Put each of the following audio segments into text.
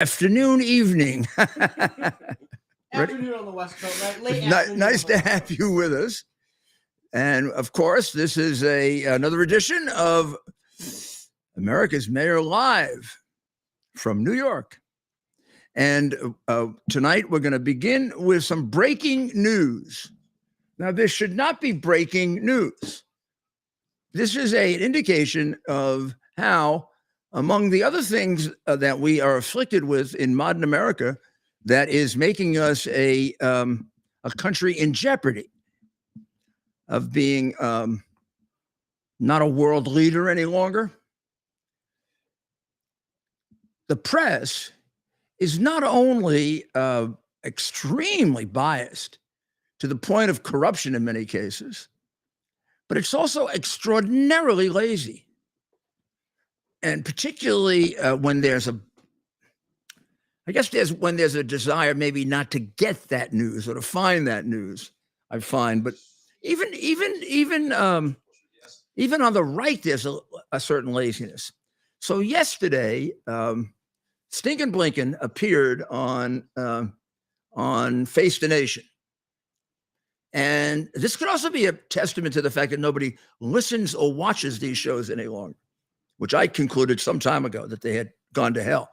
Afternoon, evening. Afternoon on the West Coast, right? Late afternoon. Nice to have you with us. And of course, this is another edition of America's Mayor Live from New York. And tonight we're going to begin with some breaking news. Now, this should not be breaking news. This is an indication of how, among the other things that we are afflicted with in modern America, that is making us a country in jeopardy of being not a world leader any longer. The press is not only extremely biased to the point of corruption in many cases, but it's also extraordinarily lazy. And particularly when there's a desire maybe not to get that news or to find that news, I find. But even on the right, there's a certain laziness. So yesterday, Stinkin' Blinken appeared on Face the Nation. And this could also be a testament to the fact that nobody listens or watches these shows any longer, which I concluded some time ago that they had gone to hell.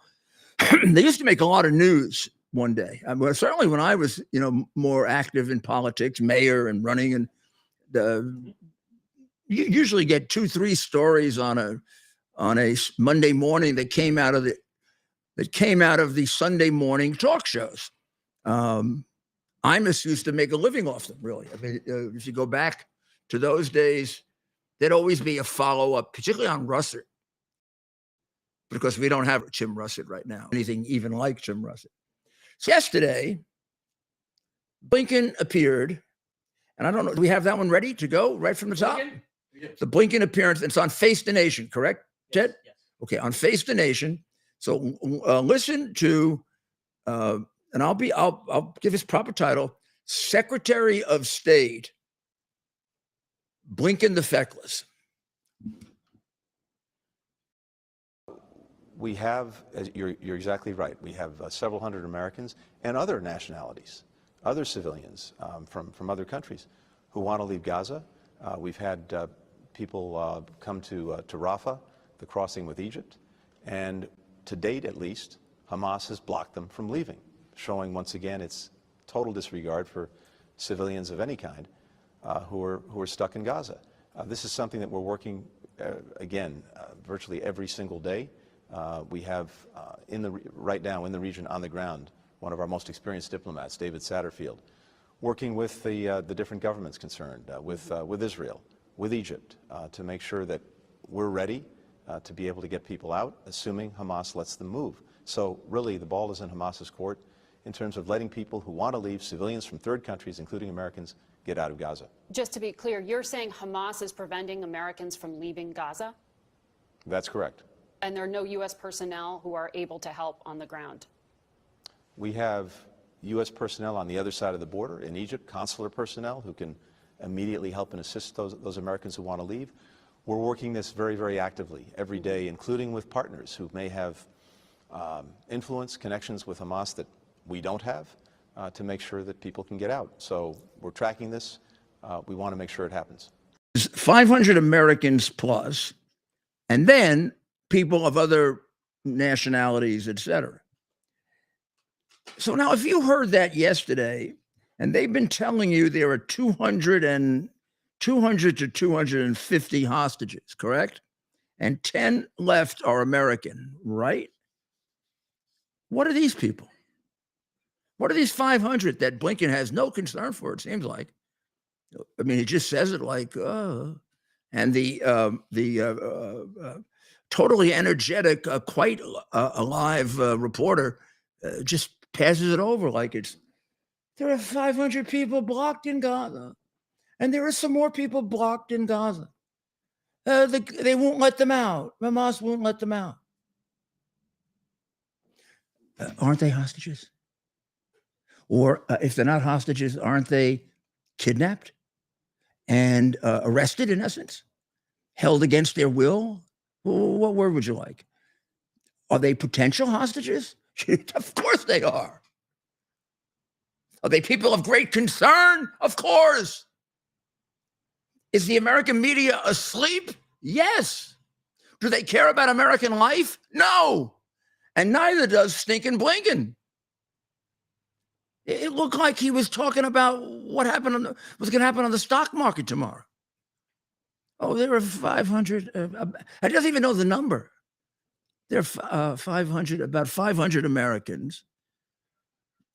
They used to make a lot of news one day. Certainly when I was, more active in politics, mayor and running, and you usually get 2-3 stories on a Monday morning that came out of the Sunday morning talk shows. Imus used to make a living off them, really. I mean, if you go back to those days, there'd always be a follow-up, particularly on Russert, because we don't have Jim Russert right now, anything even like Jim Russert. So yesterday, Blinken appeared, and I don't know, do we have that one ready to go right from the top? Yes. The Blinken appearance, it's on Face the Nation, correct, Ted? Yes. Okay, on Face the Nation. So listen to, and I'll give his proper title, Secretary of State, Blinken the Feckless. We have, you're exactly right, we have several hundred Americans and other nationalities, other civilians from other countries who want to leave Gaza. We've had people come to Rafah, the crossing with Egypt, and to date at least, Hamas has blocked them from leaving, showing once again its total disregard for civilians of any kind who are stuck in Gaza. This is something that we're working, again, virtually every single day. We have right now in the region on the ground, one of our most experienced diplomats, David Satterfield, working with the different governments concerned, with Israel, with Egypt, to make sure that we're ready to be able to get people out, assuming Hamas lets them move. So really, the ball is in Hamas's court in terms of letting people who want to leave, civilians from third countries, including Americans, get out of Gaza. Just to be clear, you're saying Hamas is preventing Americans from leaving Gaza? That's correct. And there are no U.S. personnel who are able to help on the ground? We have U.S. personnel on the other side of the border in Egypt, consular personnel who can immediately help and assist those Americans who want to leave. We're working this very, very actively every day, including with partners who may have influence, connections with Hamas that we don't have, to make sure that people can get out. So we're tracking this. We want to make sure it happens. 500 Americans plus, and then people of other nationalities, etc. So now, if you heard that yesterday, and they've been telling you there are 200 to 250 hostages, correct? And 10 left are American, right? What are these people? What are these 500 that Blinken has no concern for, it seems like? I mean, he just says it like, and the totally energetic, quite alive reporter just passes it over like there are 500 people blocked in Gaza, and there are some more people blocked in Gaza. They won't let them out. Hamas won't let them out. Aren't they hostages? Or if they're not hostages, aren't they kidnapped and arrested, in essence, held against their will? What word would you like? Are they potential hostages? Of course they are. Are they people of great concern? Of course. Is the American media asleep? Yes. Do they care about American life? No. And neither does Stinkin' Blinken. It looked like he was talking about what happened what's going to happen on the stock market tomorrow. Oh, there were 500. I don't even know the number. There are 500, about 500 Americans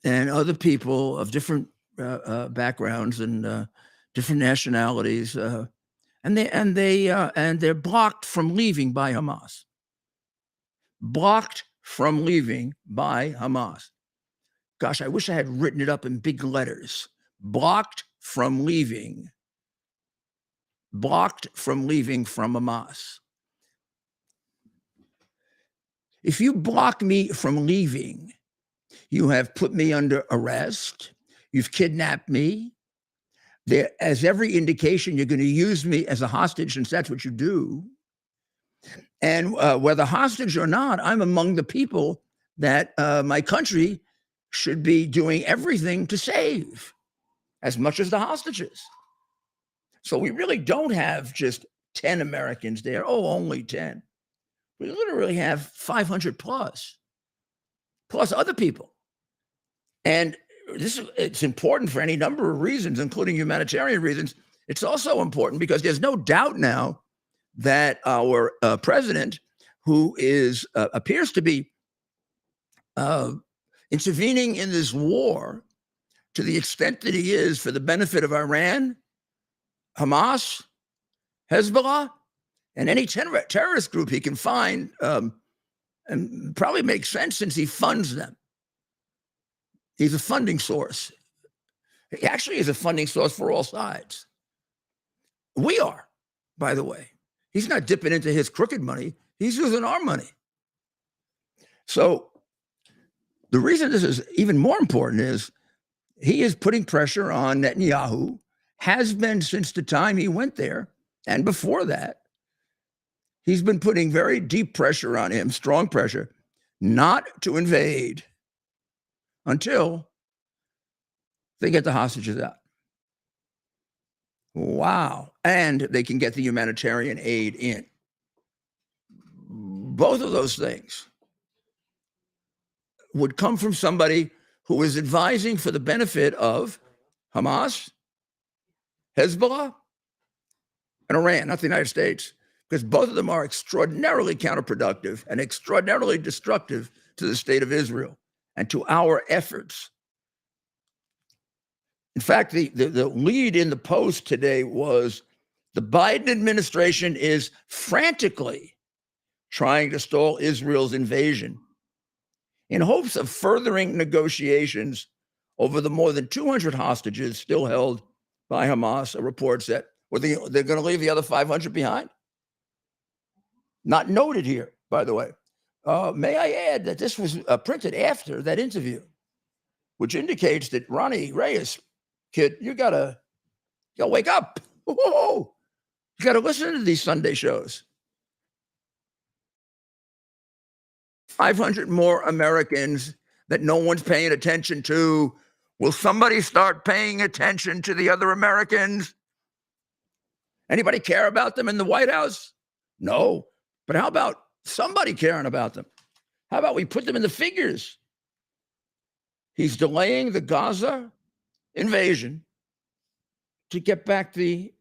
and other people of different backgrounds and different nationalities, and they're blocked from leaving by Hamas. Blocked from leaving by Hamas. Gosh, I wish I had written it up in big letters. Blocked from leaving. Blocked from leaving from Hamas. If you block me from leaving, you have put me under arrest. You've kidnapped me. There, as every indication, you're going to use me as a hostage, since that's what you do. And whether hostage or not, I'm among the people that my country should be doing everything to save, as much as the hostages. So we really don't have just 10 Americans there. Oh, only 10. We literally have 500 plus other people. And it's important for any number of reasons, including humanitarian reasons. It's also important because there's no doubt now that our president, who appears to be intervening in this war to the extent that he is for the benefit of Iran, Hamas, Hezbollah, and any terrorist group he can find, and probably makes sense since he funds them. He's a funding source. He actually is a funding source for all sides. We are, by the way. He's not dipping into his crooked money. He's using our money. So the reason this is even more important is he is putting pressure on Netanyahu, has been since the time he went there, and before that. He's been putting very deep pressure on him, strong pressure, not to invade until they get the hostages out. Wow. And they can get the humanitarian aid in. Both of those things would come from somebody who is advising for the benefit of Hamas, Hezbollah, and Iran, not the United States, because both of them are extraordinarily counterproductive and extraordinarily destructive to the state of Israel and to our efforts. In fact, the lead in the Post today was the Biden administration is frantically trying to stall Israel's invasion in hopes of furthering negotiations over the more than 200 hostages still held by Hamas. A report said, well, they're going to leave the other 500 behind. Not noted here, by the way. May I add that this was printed after that interview, which indicates that Ronnie Reyes, kid, you gotta wake up. Whoa. You gotta listen to these Sunday shows. 500 more Americans that no one's paying attention to. Will somebody start paying attention to the other Americans? Anybody care about them in the White House? No. But how about somebody caring about them? How about we put them in the figures? He's delaying the Gaza invasion to get back the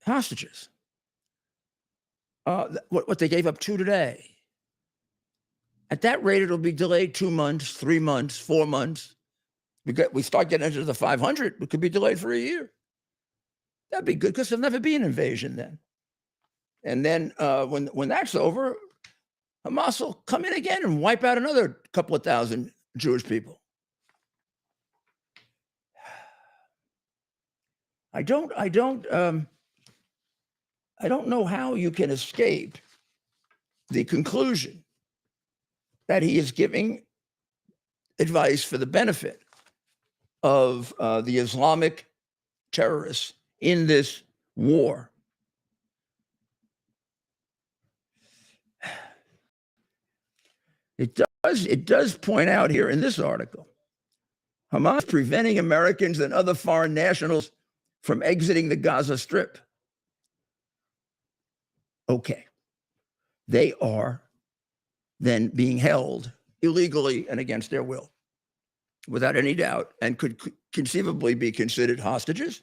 hostages. What they gave up to today. At that rate, it'll be delayed 2 months, 3 months, 4 months. We start getting into the 500, it could be delayed for a year. That'd be good because there'll never be an invasion then. And then when that's over, Hamas will come in again and wipe out another couple of thousand Jewish people. I don't know how you can escape the conclusion that he is giving advice for the benefit of the Islamic terrorists in this war. It does point out here in this article, Hamas preventing Americans and other foreign nationals from exiting the Gaza Strip. Okay. They are then being held illegally and against their will, without any doubt, and could conceivably be considered hostages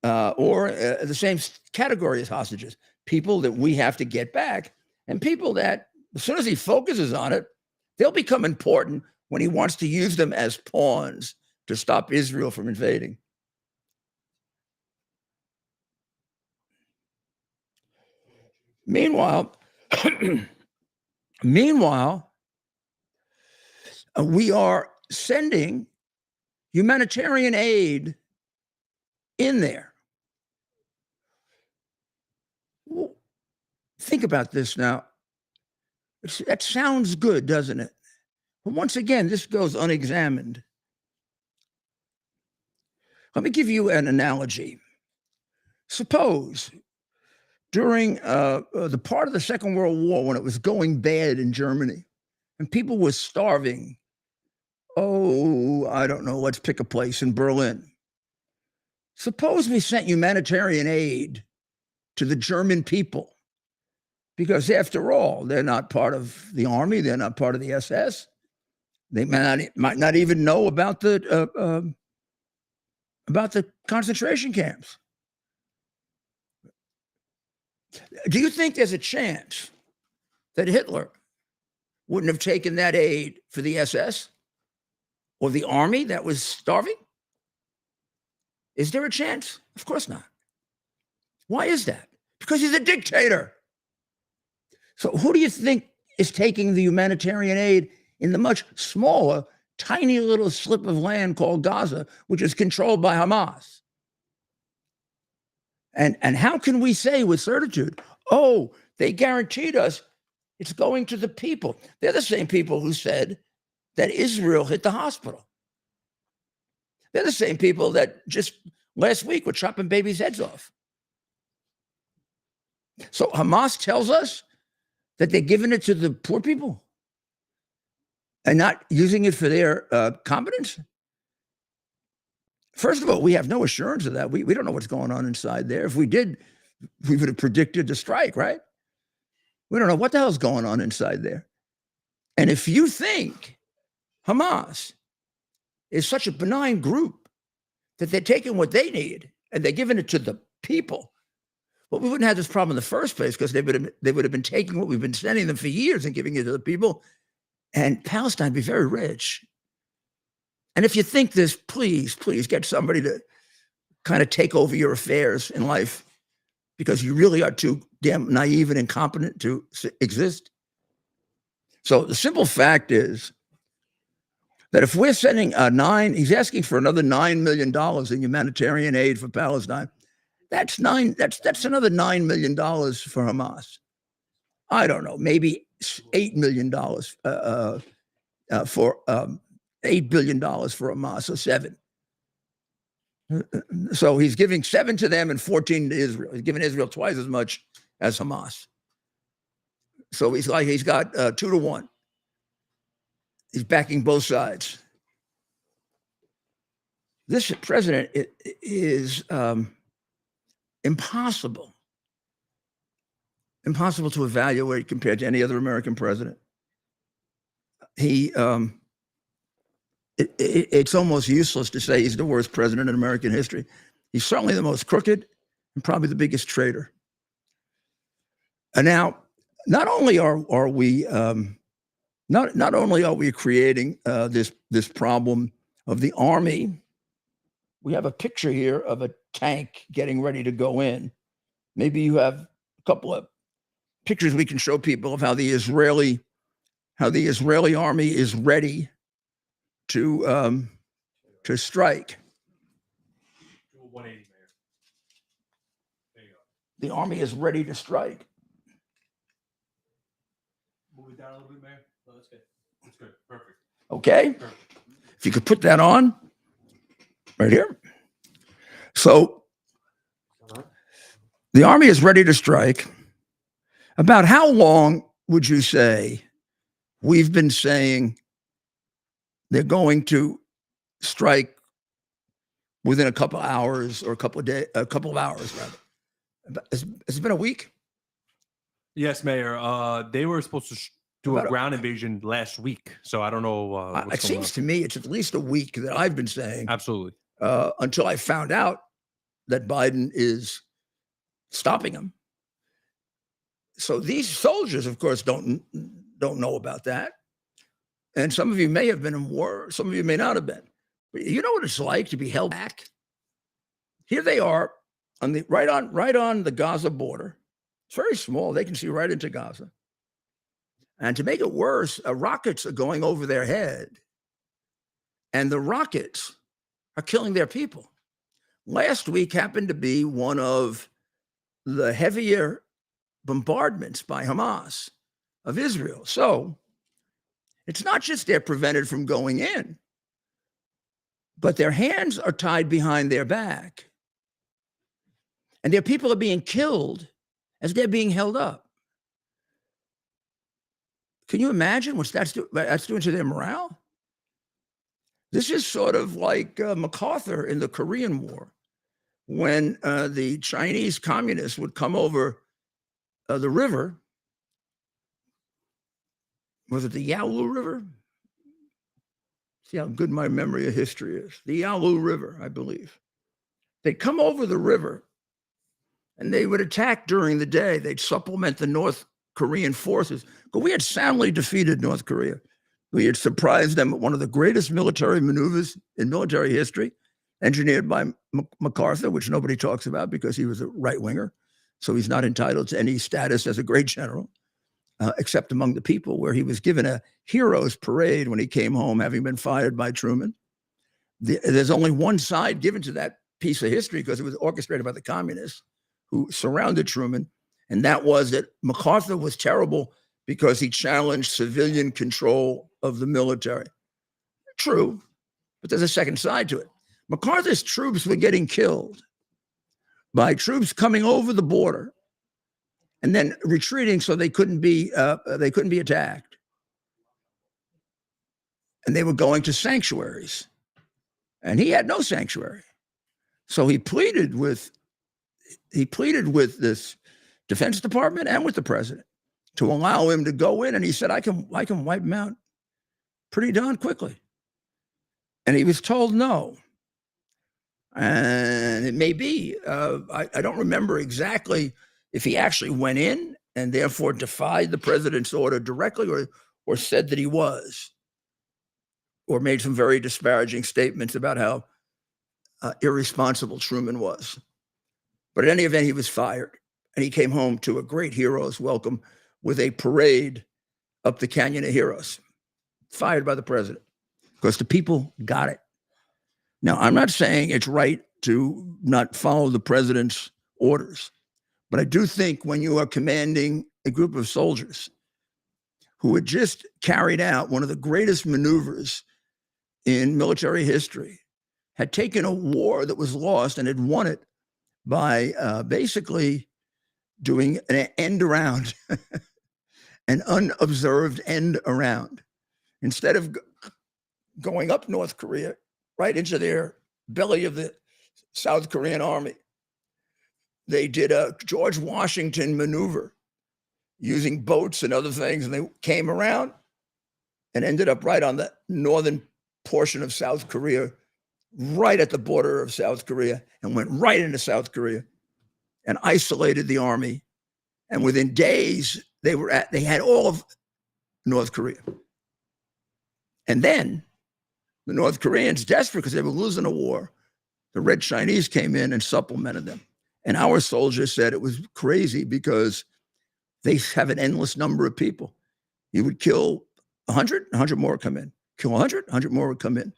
or the same category as hostages, people that we have to get back, and people that, as soon as he focuses on it, they'll become important when he wants to use them as pawns to stop Israel from invading. Meanwhile, we are sending humanitarian aid in there. Well, think about this now. That sounds good, doesn't it? But once again, this goes unexamined. Let me give you an analogy. Suppose during the part of the Second World War when it was going bad in Germany and people were starving, I don't know, let's pick a place in Berlin. Suppose we sent humanitarian aid to the German people, because after all, they're not part of the army, they're not part of the SS. They might not even know about the concentration camps. Do you think there's a chance that Hitler wouldn't have taken that aid for the SS or the army that was starving? Is there a chance? Of course not. Why is that? Because he's a dictator. So who do you think is taking the humanitarian aid in the much smaller, tiny little slip of land called Gaza, which is controlled by Hamas? And how can we say with certitude, they guaranteed us it's going to the people? They're the same people who said that Israel hit the hospital. They're the same people that just last week were chopping babies' heads off. So Hamas tells us that they're giving it to the poor people and not using it for their competence. First of all, we have no assurance of that. We don't know what's going on inside there. If we did, we would have predicted the strike, right? We don't know what the hell's going on inside there. And if you think Hamas is such a benign group that they're taking what they need and they're giving it to the people, well, we wouldn't have this problem in the first place, because they would have been taking what we've been sending them for years and giving it to the people, and Palestine would be very rich. And if you think this, please get somebody to kind of take over your affairs in life, because you really are too damn naive and incompetent to exist. So the simple fact is that if we're sending he's asking for another $9 million in humanitarian aid for Palestine. That's another $9 million for Hamas. I don't know, maybe $8 million for $8 billion for Hamas, so 7. So he's giving 7 to them and 14 to Israel. He's giving Israel twice as much as Hamas. So he's got 2 to 1. He's backing both sides. This president is impossible to evaluate compared to any other American president. It's almost useless to say he's the worst president in American history. He's certainly the most crooked and probably the biggest traitor. And now, not only are we creating this problem of the army. We have a picture here of a tank getting ready to go in. Maybe you have a couple of pictures we can show people of how the Israeli army is ready to strike. 180, Mayor. There you go. The army is ready to strike. Move it down a little bit, Mayor. Oh, that's good. That's good. Perfect. Okay. Perfect. If you could put that on right here. So the army is ready to strike. About how long would you say we've been saying they're going to strike within a couple of hours or a couple of hours rather. It's been a week. Yes, Mayor. They were supposed to do About a a- ground invasion last week, so I don't know It what's going seems on. to me it's at least a week that I've been saying Absolutely. until I found out that Biden is stopping them. So these soldiers, of course, don't know about that. And some of you may have been in war, some of you may not have been. But you know what it's like to be held back? Here they are on the right on the Gaza border. It's very small. They can see right into Gaza. And to make it worse, rockets are going over their head. And the rockets are killing their people. Last week happened to be one of the heavier bombardments by Hamas of Israel. So it's not just they're prevented from going in, but their hands are tied behind their back. And their people are being killed as they're being held up. Can you imagine what that's doing to their morale? This is sort of like MacArthur in the Korean War, when the Chinese communists would come over the river. Was it the Yalu River? See how good my memory of history is. The Yalu River, I believe. They'd come over the river and they would attack during the day. They'd supplement the North Korean forces. But we had soundly defeated North Korea. We had surprised them at one of the greatest military maneuvers in military history, engineered by MacArthur, which nobody talks about because he was a right-winger. So he's not entitled to any status as a great general, except among the people, where he was given a hero's parade when he came home, having been fired by Truman. There's only one side given to that piece of history because it was orchestrated by the communists who surrounded Truman. And that was that MacArthur was terrible because he challenged civilian control of the military. True, but there's a second side to it. MacArthur's troops were getting killed by troops coming over the border and then retreating so they couldn't be attacked. And they were going to sanctuaries. And he had no sanctuary. So he pleaded with this Defense Department and with the president to allow him to go in. And he said, I can wipe him out pretty darn quickly. And he was told no. And it may be, I don't remember exactly if he actually went in and therefore defied the president's order directly or said that he was, or made some very disparaging statements about how irresponsible Truman was. But in any event, he was fired. And he came home to a great hero's welcome with a parade up the Canyon of Heroes, fired by the president, because the people got it. Now, I'm not saying it's right to not follow the president's orders, but I do think when you are commanding a group of soldiers who had just carried out one of the greatest maneuvers in military history, had taken a war that was lost and had won it by basically doing an end around, an unobserved end around. Instead of going up North Korea, right into their belly of the South Korean army, they did a George Washington maneuver using boats and other things, and they came around and ended up right on the northern portion of South Korea, right at the border of South Korea, and went right into South Korea and isolated the army. And within days, they had all of North Korea. And then the North Koreans, desperate because they were losing a war, the Red Chinese came in and supplemented them. And our soldiers said it was crazy because they have an endless number of people. You would kill 100 more would come in. Kill 100 more would come in.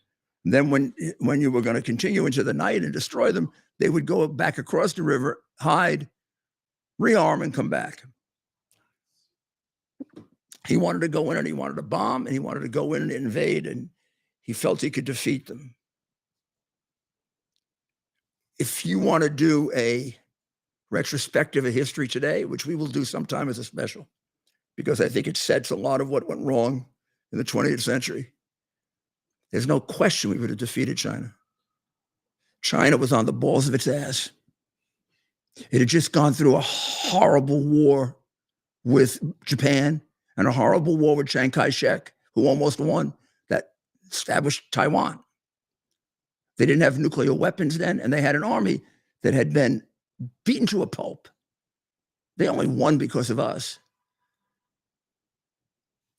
And then when you were going to continue into the night and destroy them, they would go back across the river, hide, rearm, and come back. He wanted to go in and he wanted to bomb and he wanted to go in and invade, and he felt he could defeat them. If you want to do a retrospective of history today, which we will do sometime as a special, because I think it sets a lot of what went wrong in the 20th century, there's no question we would have defeated China. China was on the balls of its ass. It had just gone through a horrible war with Japan and a horrible war with Chiang Kai-shek, who almost won, that established Taiwan. They didn't have nuclear weapons then, and they had an army that had been beaten to a pulp. They only won because of us.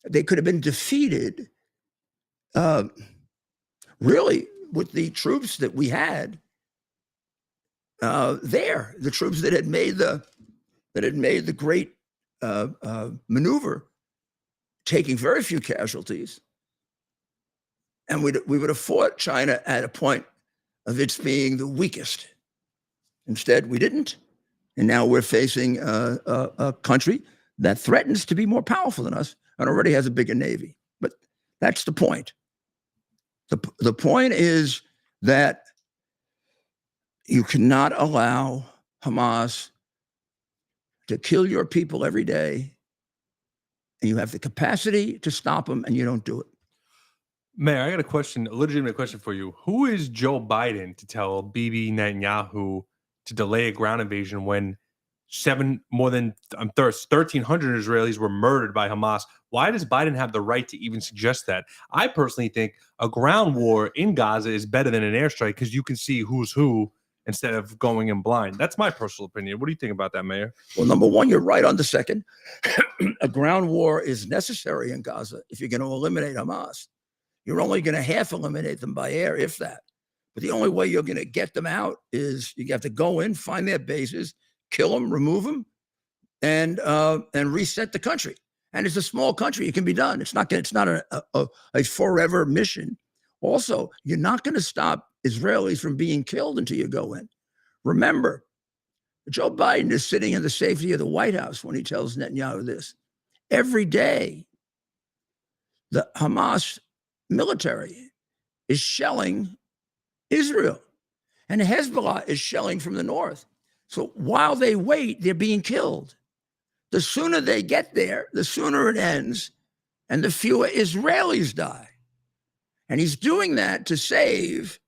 They could have been defeated, really, with the troops that we had there, the troops that had made the great maneuver, taking very few casualties. And we would have fought China at a point of its being the weakest. Instead, we didn't. And now we're facing a country that threatens to be more powerful than us and already has a bigger navy. But that's the point. The point is that you cannot allow Hamas to kill your people every day, and you have the capacity to stop them, and you don't do it. Mayor, I got a question, a legitimate question for you. Who is Joe Biden to tell Bibi Netanyahu to delay a ground invasion when more than 1,300 Israelis were murdered by Hamas? Why does Biden have the right to even suggest that? I personally think a ground war in Gaza is better than an airstrike because you can see who's who instead of going in blind. That's my personal opinion. What do you think about that, Mayor? Well, number one, you're right on the second. A ground war is necessary in Gaza if you're going to eliminate Hamas. You're only going to half eliminate them by air, if that. But the only way you're going to get them out is you have to go in, find their bases, kill them, remove them, and reset the country. And it's a small country; it can be done. It's not a forever mission. Also, you're not going to stop Israelis from being killed until you go in. Remember, Joe Biden is sitting in the safety of the White House when he tells Netanyahu this. Every day, the Hamas military is shelling Israel, and Hezbollah is shelling from the north. So while they wait, they're being killed. The sooner they get there, the sooner it ends, and the fewer Israelis die. And he's doing that to save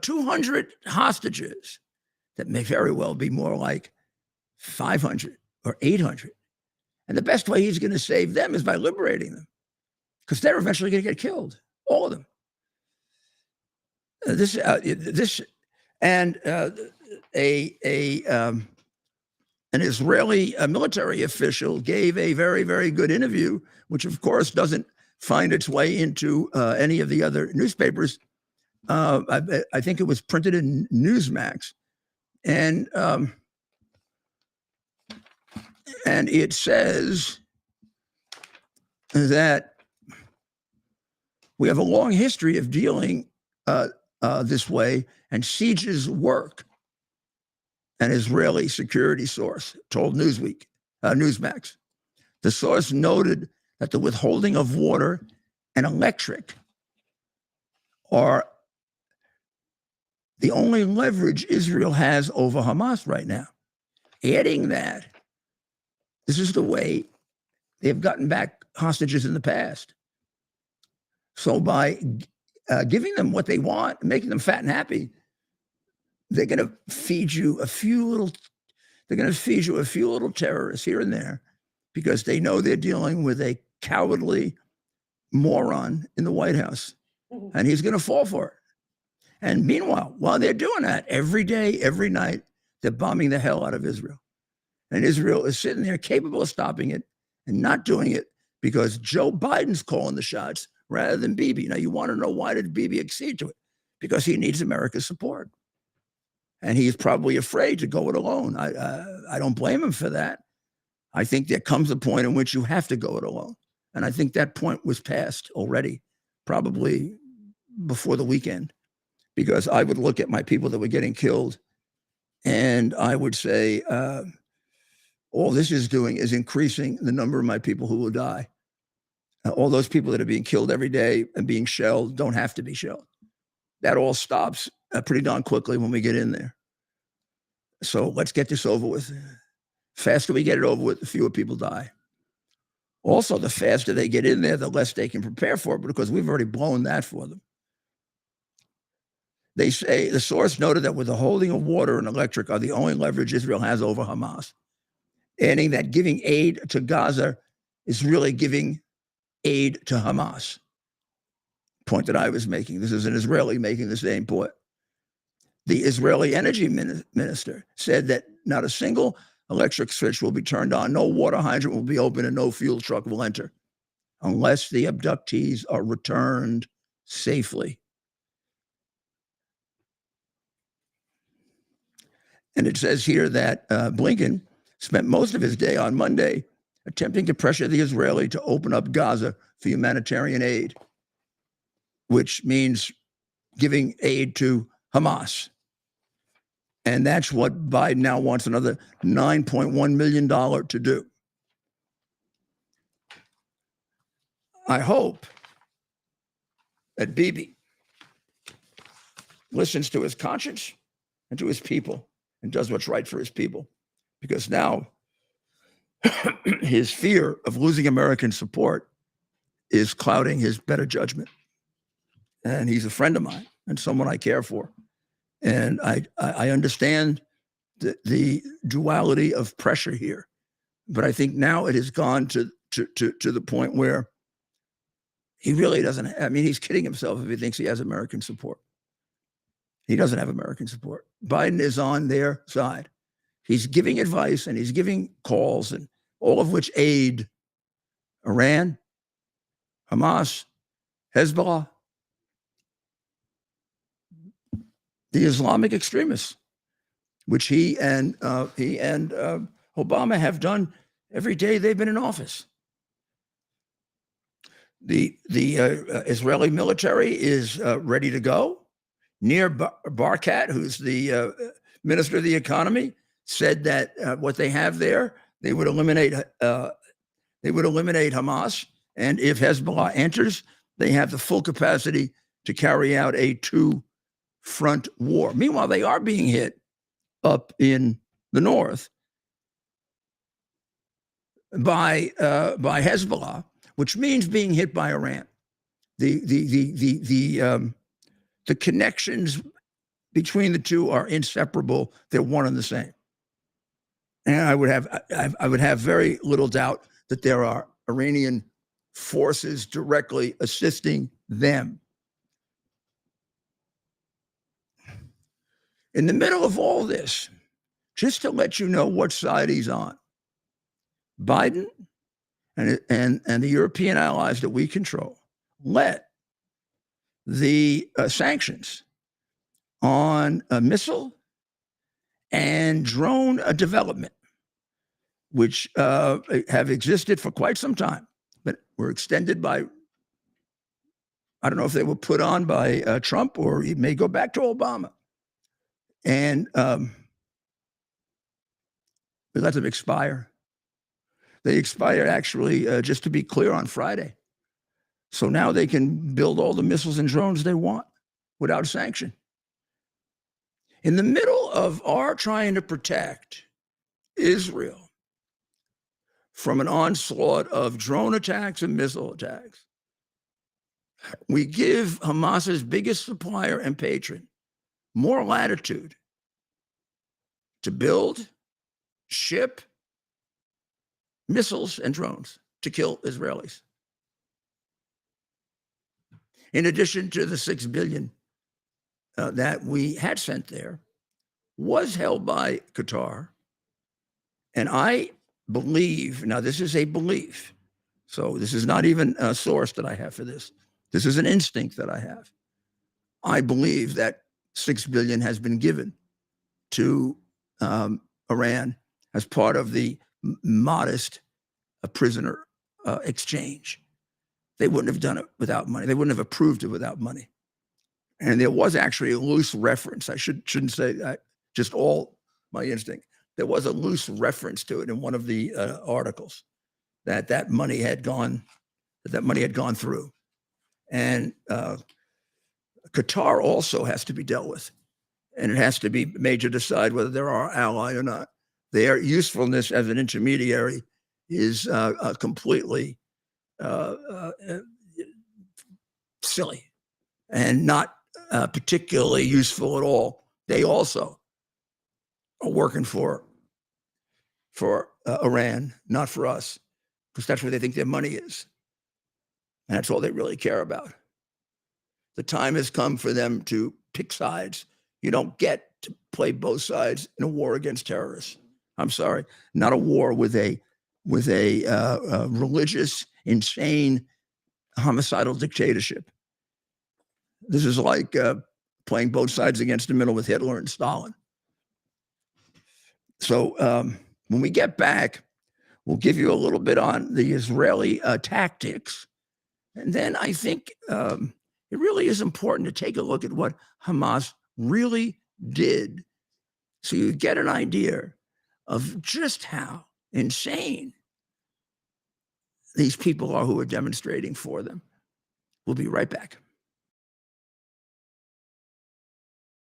200 hostages that may very well be more like 500 or 800. And the best way he's going to save them is by liberating them, because they're eventually going to get killed, all of them. An Israeli military official gave a very, very good interview, which of course doesn't find its way into any of the other newspapers. I think it was printed in Newsmax, and it says that we have a long history of dealing this way, and sieges work. An Israeli security source told Newsmax. The source noted that the withholding of water and electric are the only leverage Israel has over Hamas right now. Adding that, this is the way they've gotten back hostages in the past. So by giving them what they want, making them fat and happy, they're going to feed you a few little terrorists here and there, because they know they're dealing with a cowardly moron in the White House, and he's going to fall for it. And meanwhile, while they're doing that, every day, every night, they're bombing the hell out of Israel. And Israel is sitting there capable of stopping it and not doing it because Joe Biden's calling the shots rather than Bibi. Now, you want to know why did Bibi accede to it? Because he needs America's support. And he's probably afraid to go it alone. I don't blame him for that. I think there comes a point in which you have to go it alone. And I think that point was passed already, probably before the weekend, because I would look at my people that were getting killed and I would say, all this is doing is increasing the number of my people who will die. All those people that are being killed every day and being shelled don't have to be shelled. That all stops pretty darn quickly when we get in there. So let's get this over with. Faster we get it over with, the fewer people die. Also, the faster they get in there, the less they can prepare for it, because we've already blown that for them. They say the source noted that with the holding of water and electric are the only leverage Israel has over Hamas, adding that giving aid to Gaza is really giving aid to Hamas. Point that I was making. This is an Israeli making the same point. The Israeli energy minister said that not a single electric switch will be turned on, no water hydrant will be open, and no fuel truck will enter unless the abductees are returned safely. And it says here that Blinken spent most of his day on Monday attempting to pressure the Israeli to open up Gaza for humanitarian aid, which means giving aid to Hamas. And that's what Biden now wants another $9.1 million to do. I hope that Bibi listens to his conscience and to his people and does what's right for his people, because now his fear of losing American support is clouding his better judgment. And he's a friend of mine and someone I care for. And I understand the duality of pressure here, but I think now it has gone to the point where he really doesn't. I mean, he's kidding himself if he thinks he has American support. He doesn't have American support. Biden is on their side. He's giving advice and he's giving calls, and all of which aid Iran, Hamas, Hezbollah, the Islamic extremists, which he and Obama have done every day they've been in office. The Israeli military is ready to go. Nir Barkat, who's the minister of the economy, said that what they have there, they would eliminate Hamas, and if Hezbollah enters, they have the full capacity to carry out a two-front war. Meanwhile, they are being hit up in the north by Hezbollah, which means being hit by Iran. The connections between the two are inseparable. They're one and the same. And I would have very little doubt that there are Iranian forces directly assisting them. In the middle of all this, just to let you know what side he's on, Biden and the European allies that we control let the sanctions on missile and drone development, which have existed for quite some time, but were extended by, I don't know if they were put on by Trump or it may go back to Obama. And we let them expire. They expired actually, just to be clear, on Friday. So now they can build all the missiles and drones they want without sanction. In the middle of our trying to protect Israel from an onslaught of drone attacks and missile attacks, we give Hamas's biggest supplier and patron more latitude to build, ship missiles and drones to kill Israelis. In addition to the $6 billion that we had sent there, was held by Qatar. And I believe, now this is a belief, so this is not even a source that I have for this. This is an instinct that I have. I believe that $6 billion has been given to Iran as part of the modest prisoner exchange. They wouldn't have done it without money. They wouldn't have approved it without money. And there was actually a loose reference. I shouldn't say that, just all my instinct. There was a loose reference to it in one of the articles that money had gone through. And Qatar also has to be dealt with. And it has to be made to decide whether they're our ally or not. Their usefulness as an intermediary is completely silly and not particularly useful at all. They also are working for Iran, not for us, because that's where they think their money is. And that's all they really care about. The time has come for them to pick sides. You don't get to play both sides in a war against terrorists. I'm sorry, not a war with a religious, insane, homicidal dictatorship. This is like playing both sides against the middle with Hitler and Stalin. So when we get back, we'll give you a little bit on the Israeli tactics. And then I think it really is important to take a look at what Hamas really did, so you get an idea of just how insane these people are who are demonstrating for them. We'll be right back.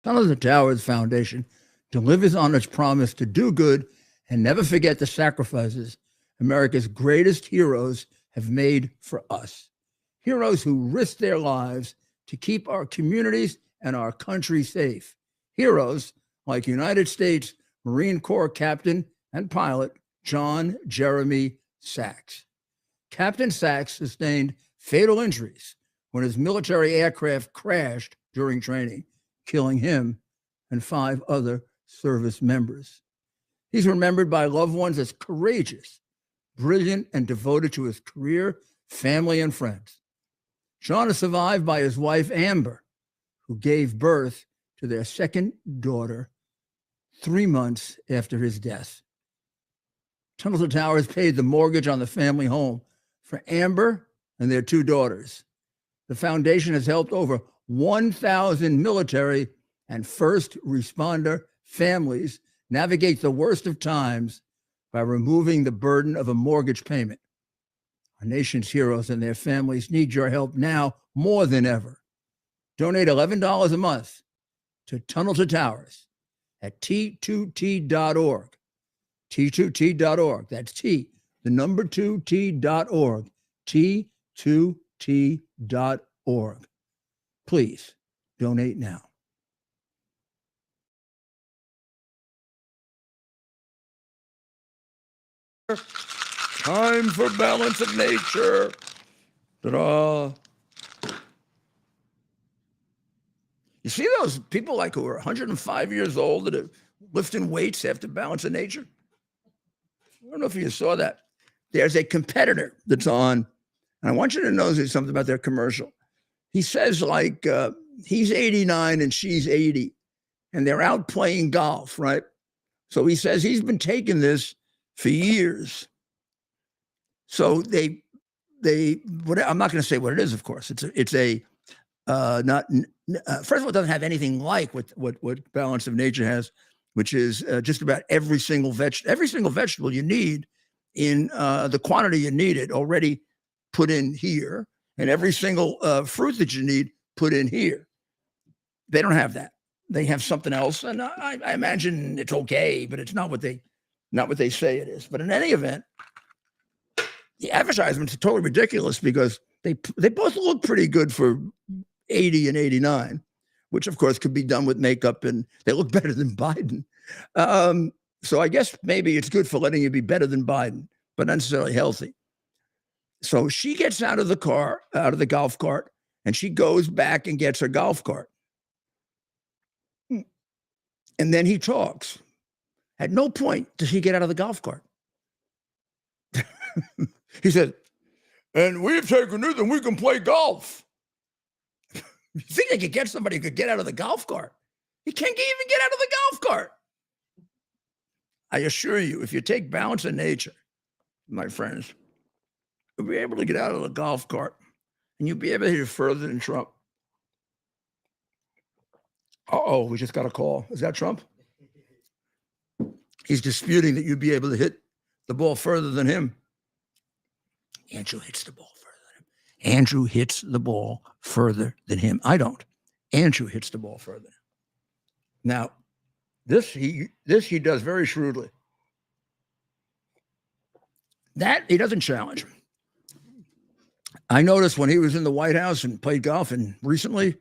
Tunnel to Towers Foundation delivers on its promise to do good and never forget the sacrifices America's greatest heroes have made for us. Heroes who risked their lives to keep our communities and our country safe. Heroes like United States Marine Corps Captain and pilot John Jeremy Sachs. Captain Sachs sustained fatal injuries when his military aircraft crashed during training, killing him and 5 other service members. He's remembered by loved ones as courageous, brilliant, and devoted to his career, family, and friends. John is survived by his wife, Amber, who gave birth to their second daughter 3 months after his death. Tunnel to Towers paid the mortgage on the family home for Amber and their 2 daughters. The foundation has helped over 1,000 military and first responder families navigate the worst of times by removing the burden of a mortgage payment. Our nation's heroes and their families need your help now more than ever. Donate $11 a month to Tunnel to Towers at T2T.org. T2T.org. That's T, the number 2T.org. T2T.org. Please donate now. Time for balance of nature. Ta-da. You see those people like who are 105 years old that are lifting weights after balance of nature? I don't know if you saw that. There's a competitor that's on, and I want you to know something about their commercial. He says like he's 89 and she's 80, and they're out playing golf, right? So he says he's been taking this for years. So I'm not going to say what it is, of course. It's a not first of all, it doesn't have anything like what Balance of Nature has, which is just about every single vegetable you need in the quantity you need it already put in here, and every single fruit that you need put in here. They don't have that. They have something else, and I imagine it's okay, but it's not what they say it is. But in any event, the advertisements are totally ridiculous because they both look pretty good for 80 and 89, which of course could be done with makeup, and they look better than Biden. So I guess maybe it's good for letting you be better than Biden, but not necessarily healthy. So she gets out of the golf cart, and she goes back and gets her golf cart. And then he talks. At no point does he get out of the golf cart. He said, and we've taken it and we can play golf. You think they could get somebody who could get out of the golf cart? He can't even get out of the golf cart. I assure you, if you take Balance of Nature, my friends, you'll be able to get out of the golf cart and you'll be able to hit it further than Trump. Uh-oh, we just got a call. Is that Trump? He's disputing that you'd be able to hit the ball further than him. Andrew hits the ball further than him. Andrew hits the ball further than him. I don't. Andrew hits the ball further. Now, this he does very shrewdly. That he doesn't challenge. I noticed when he was in the White House and played golf, and recently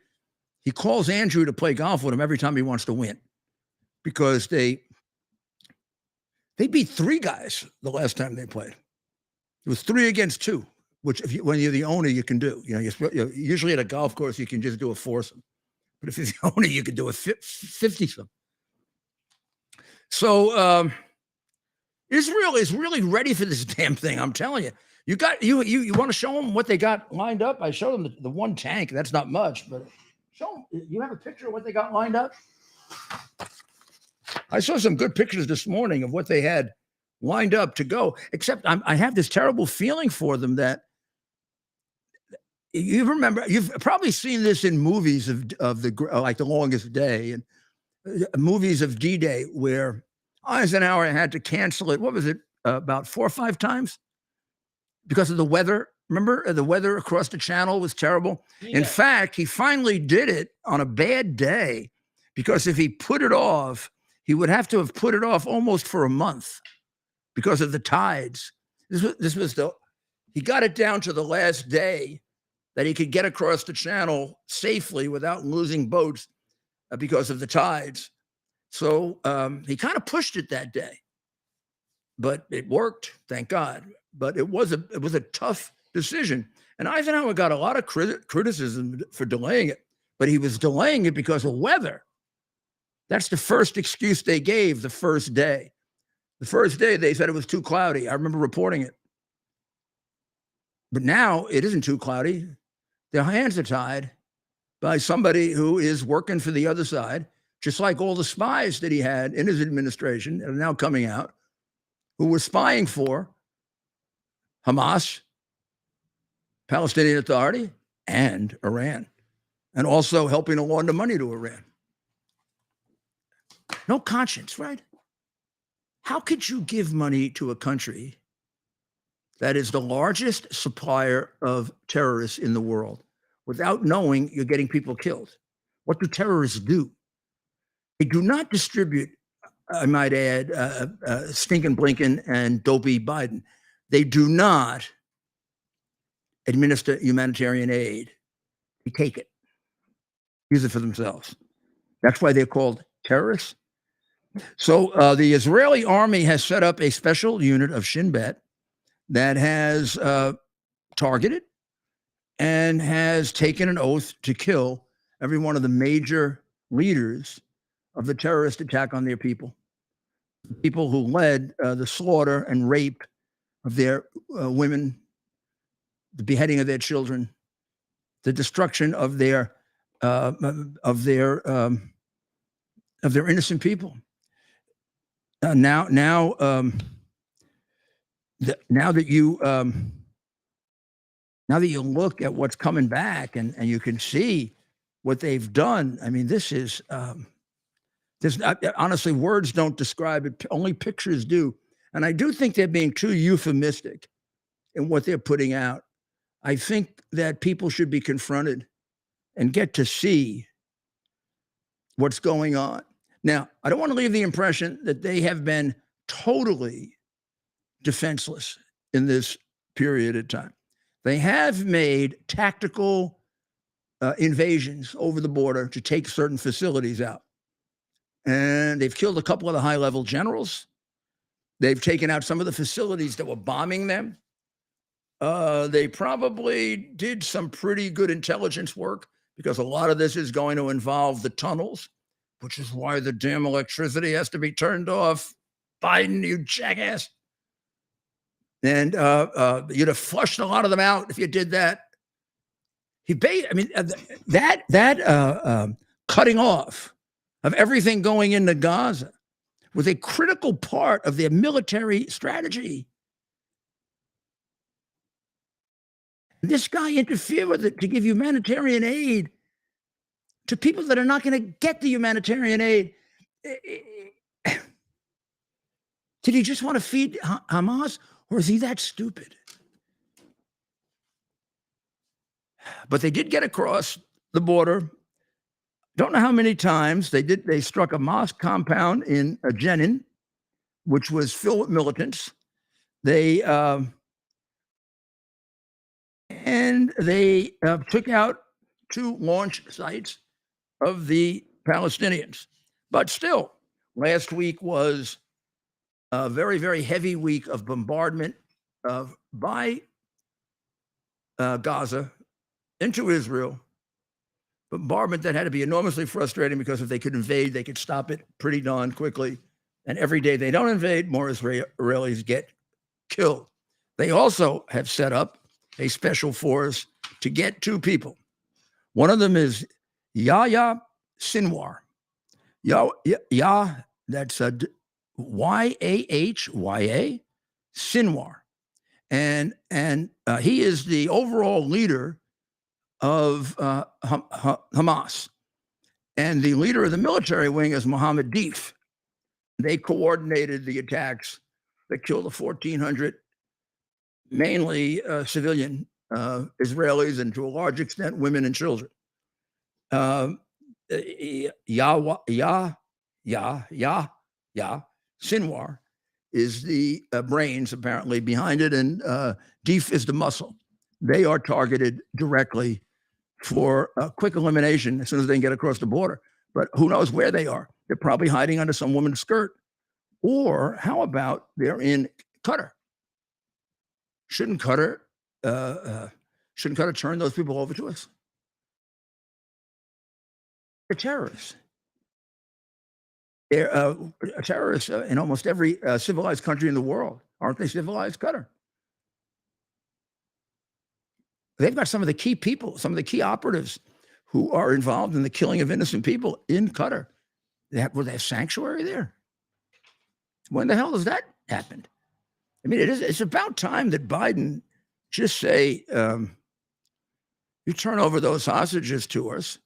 he calls Andrew to play golf with him every time he wants to win, because they beat 3 guys the last time they played. It was 3 against 2, which when you're the owner, you can do. Usually at a golf course, you can just do a foursome. But if you're the owner, you can do a 50-some. So Israel is really ready for this damn thing. I'm telling you. You want to show them what they got lined up? I showed them the one tank. That's not much, but show them. You have a picture of what they got lined up? I saw some good pictures this morning of what they had lined up to go, except I have this terrible feeling for them that you've probably seen this in movies of like The Longest Day and movies of D-Day where Eisenhower had to cancel it. What was it? About 4 or 5 times because of the weather. Remember, the weather across the channel was terrible. Yeah. In fact, he finally did it on a bad day, because if he put it off, he would have to have put it off almost for a month because of the tides. He got it down to the last day that he could get across the channel safely without losing boats because of the tides. So he kind of pushed it that day, but it worked, thank God. But it was a tough decision. And Eisenhower got a lot of criticism for delaying it, but he was delaying it because of weather. That's the first excuse they gave the first day. The first day they said it was too cloudy. I remember reporting it. But now it isn't too cloudy. Their hands are tied by somebody who is working for the other side, just like all the spies that he had in his administration that are now coming out, who were spying for Hamas, Palestinian Authority, and Iran, and also helping to launder money to Iran. No conscience, right? How could you give money to a country that is the largest supplier of terrorists in the world without knowing you're getting people killed? What do terrorists do? They do not distribute, I might add, stinking Blinken and dopey Biden. They do not administer humanitarian aid. They take it, use it for themselves. That's why they're called terrorists. So the Israeli army has set up a special unit of Shin Bet that has targeted and has taken an oath to kill every one of the major leaders of the terrorist attack on their people who led the slaughter and rape of their women, the beheading of their children, the destruction of their innocent people. Now that you look at what's coming back and you can see what they've done, I mean, this is honestly, words don't describe it. Only pictures do. And I do think they're being too euphemistic in what they're putting out. I think that people should be confronted and get to see what's going on. Now, I don't want to leave the impression that they have been totally defenseless in this period of time. They have made tactical invasions over the border to take certain facilities out. And they've killed a couple of the high-level generals. They've taken out some of the facilities that were bombing them. They probably did some pretty good intelligence work, because a lot of this is going to involve the tunnels, which is why the damn electricity has to be turned off. Biden, you jackass. And you'd have flushed a lot of them out if you did that. That cutting off of everything going into Gaza was a critical part of their military strategy. This guy interfered with it to give humanitarian aid to people that are not going to get the humanitarian aid. Did he just want to feed Hamas, or is he that stupid? But they did get across the border. Don't know how many times they did. They struck a mosque compound in Jenin, which was filled with militants. They took out 2 launch sites of the Palestinians. But still, last week was a very, very heavy week of bombardment by Gaza into Israel. Bombardment that had to be enormously frustrating because if they could invade, they could stop it pretty darn quickly. And every day they don't invade, more Israelis get killed. They also have set up a special force to get 2 people. One of them is Yahya Sinwar. That's a Yahya Sinwar. And he is the overall leader of Hamas. And the leader of the military wing is Mohammed Deif. They coordinated the attacks that killed the 1,400, mainly civilian Israelis, and to a large extent, women and children. Sinwar is the brains, apparently, behind it, and Deif is the muscle. They are targeted directly for quick elimination as soon as they can get across the border. But who knows where they are? They're probably hiding under some woman's skirt. Or how about they're in Qatar? Shouldn't Qatar turn those people over to us? They're terrorists. They're terrorists in almost every civilized country in the world. Aren't they civilized? Qatar. They've got some of the key people, some of the key operatives who are involved in the killing of innocent people in Qatar. Will they have sanctuary there? When the hell has that happened? I mean, it's about time that Biden just say, you turn over those hostages to us.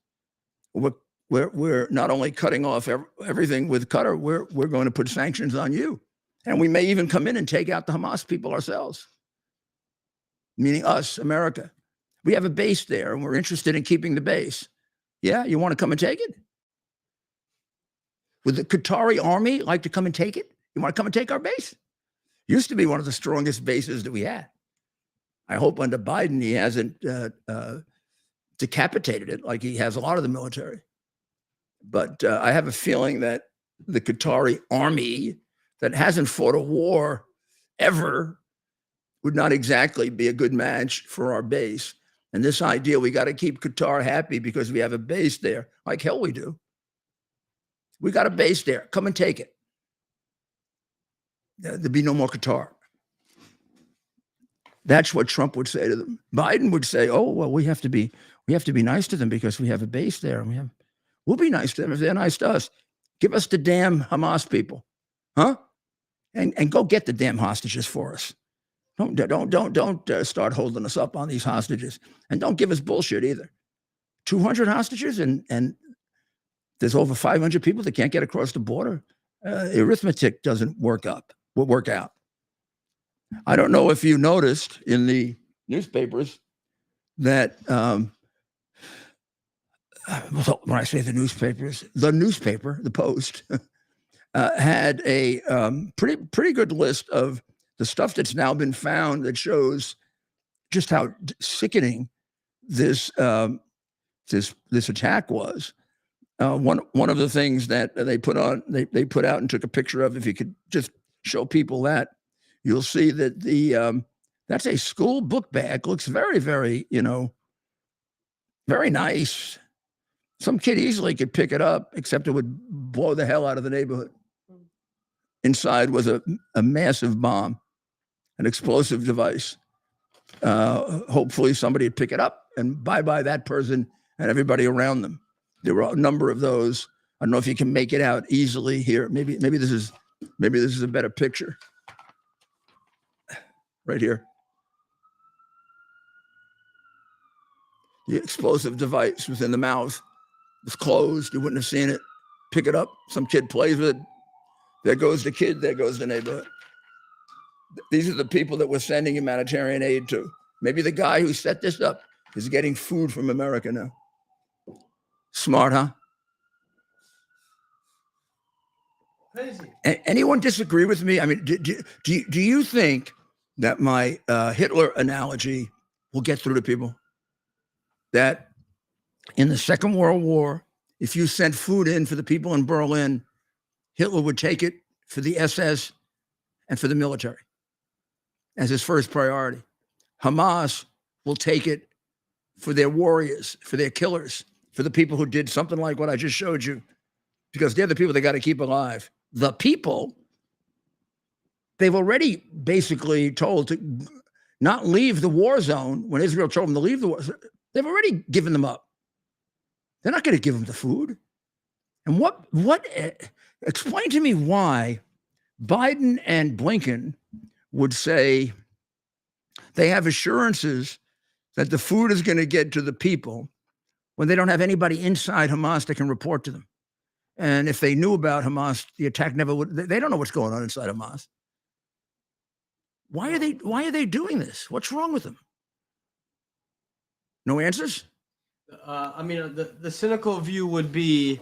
We're not only cutting off everything with Qatar, we're going to put sanctions on you. And we may even come in and take out the Hamas people ourselves, meaning us, America. We have a base there, and we're interested in keeping the base. Yeah, you want to come and take it? Would the Qatari army like to come and take it? You want to come and take our base? Used to be one of the strongest bases that we had. I hope under Biden he hasn't decapitated it like he has a lot of the military. But I have a feeling that the Qatari army that hasn't fought a war ever would not exactly be a good match for our base. And this idea we got to keep Qatar happy because we have a base there, like hell we do. We got a base there. Come and take it. There'd be no more Qatar. That's what Trump would say to them. Biden would say, "Oh, well, we have to be nice to them because we have a base there, and we'll be nice to them if they're nice to us. Give us the damn Hamas people, huh? And go get the damn hostages for us. Don't start holding us up on these hostages, and don't give us bullshit either. 200 hostages, and there's over 500 people that can't get across the border. Arithmetic doesn't work out. I don't know if you noticed in the newspapers that when I say the newspapers, the newspaper, the Post, had a pretty good list of the stuff that's now been found that shows just how sickening this attack was. One of the things that they put out and took a picture of, if you could just show people that, you'll see that that's a school book bag. Looks very, very, very nice. Some kid easily could pick it up, except it would blow the hell out of the neighborhood. Inside was a massive bomb, an explosive device. Hopefully somebody would pick it up and bye-bye that person and everybody around them. There were a number of those. I don't know if you can make it out easily here. Maybe this is a better picture. Right here. The explosive device was in the mouth. It was closed. You wouldn't have seen it. Pick it up. Some kid plays with it. There goes the kid. There goes the neighborhood. These are the people that we're sending humanitarian aid to. Maybe the guy who set this up is getting food from America now. Smart, huh? Crazy. Anyone disagree with me? I mean, do you think that my Hitler analogy will get through to people. That in the Second World War, if you sent food in for the people in Berlin, Hitler would take it for the SS and for the military as his first priority. Hamas will take it for their warriors, for their killers, for the people who did something like what I just showed you, because they're the people they got to keep alive. The people, they've already basically told to not leave the war zone. When Israel told them to leave the war zone, they've already given them up. They're not going to give them the food. And explain to me why Biden and Blinken would say they have assurances that the food is going to get to the people when they don't have anybody inside Hamas that can report to them. And if they knew about Hamas, the attack never would. They don't know what's going on inside Hamas. Why are they doing this? What's wrong with them? No answers? I mean, the cynical view would be,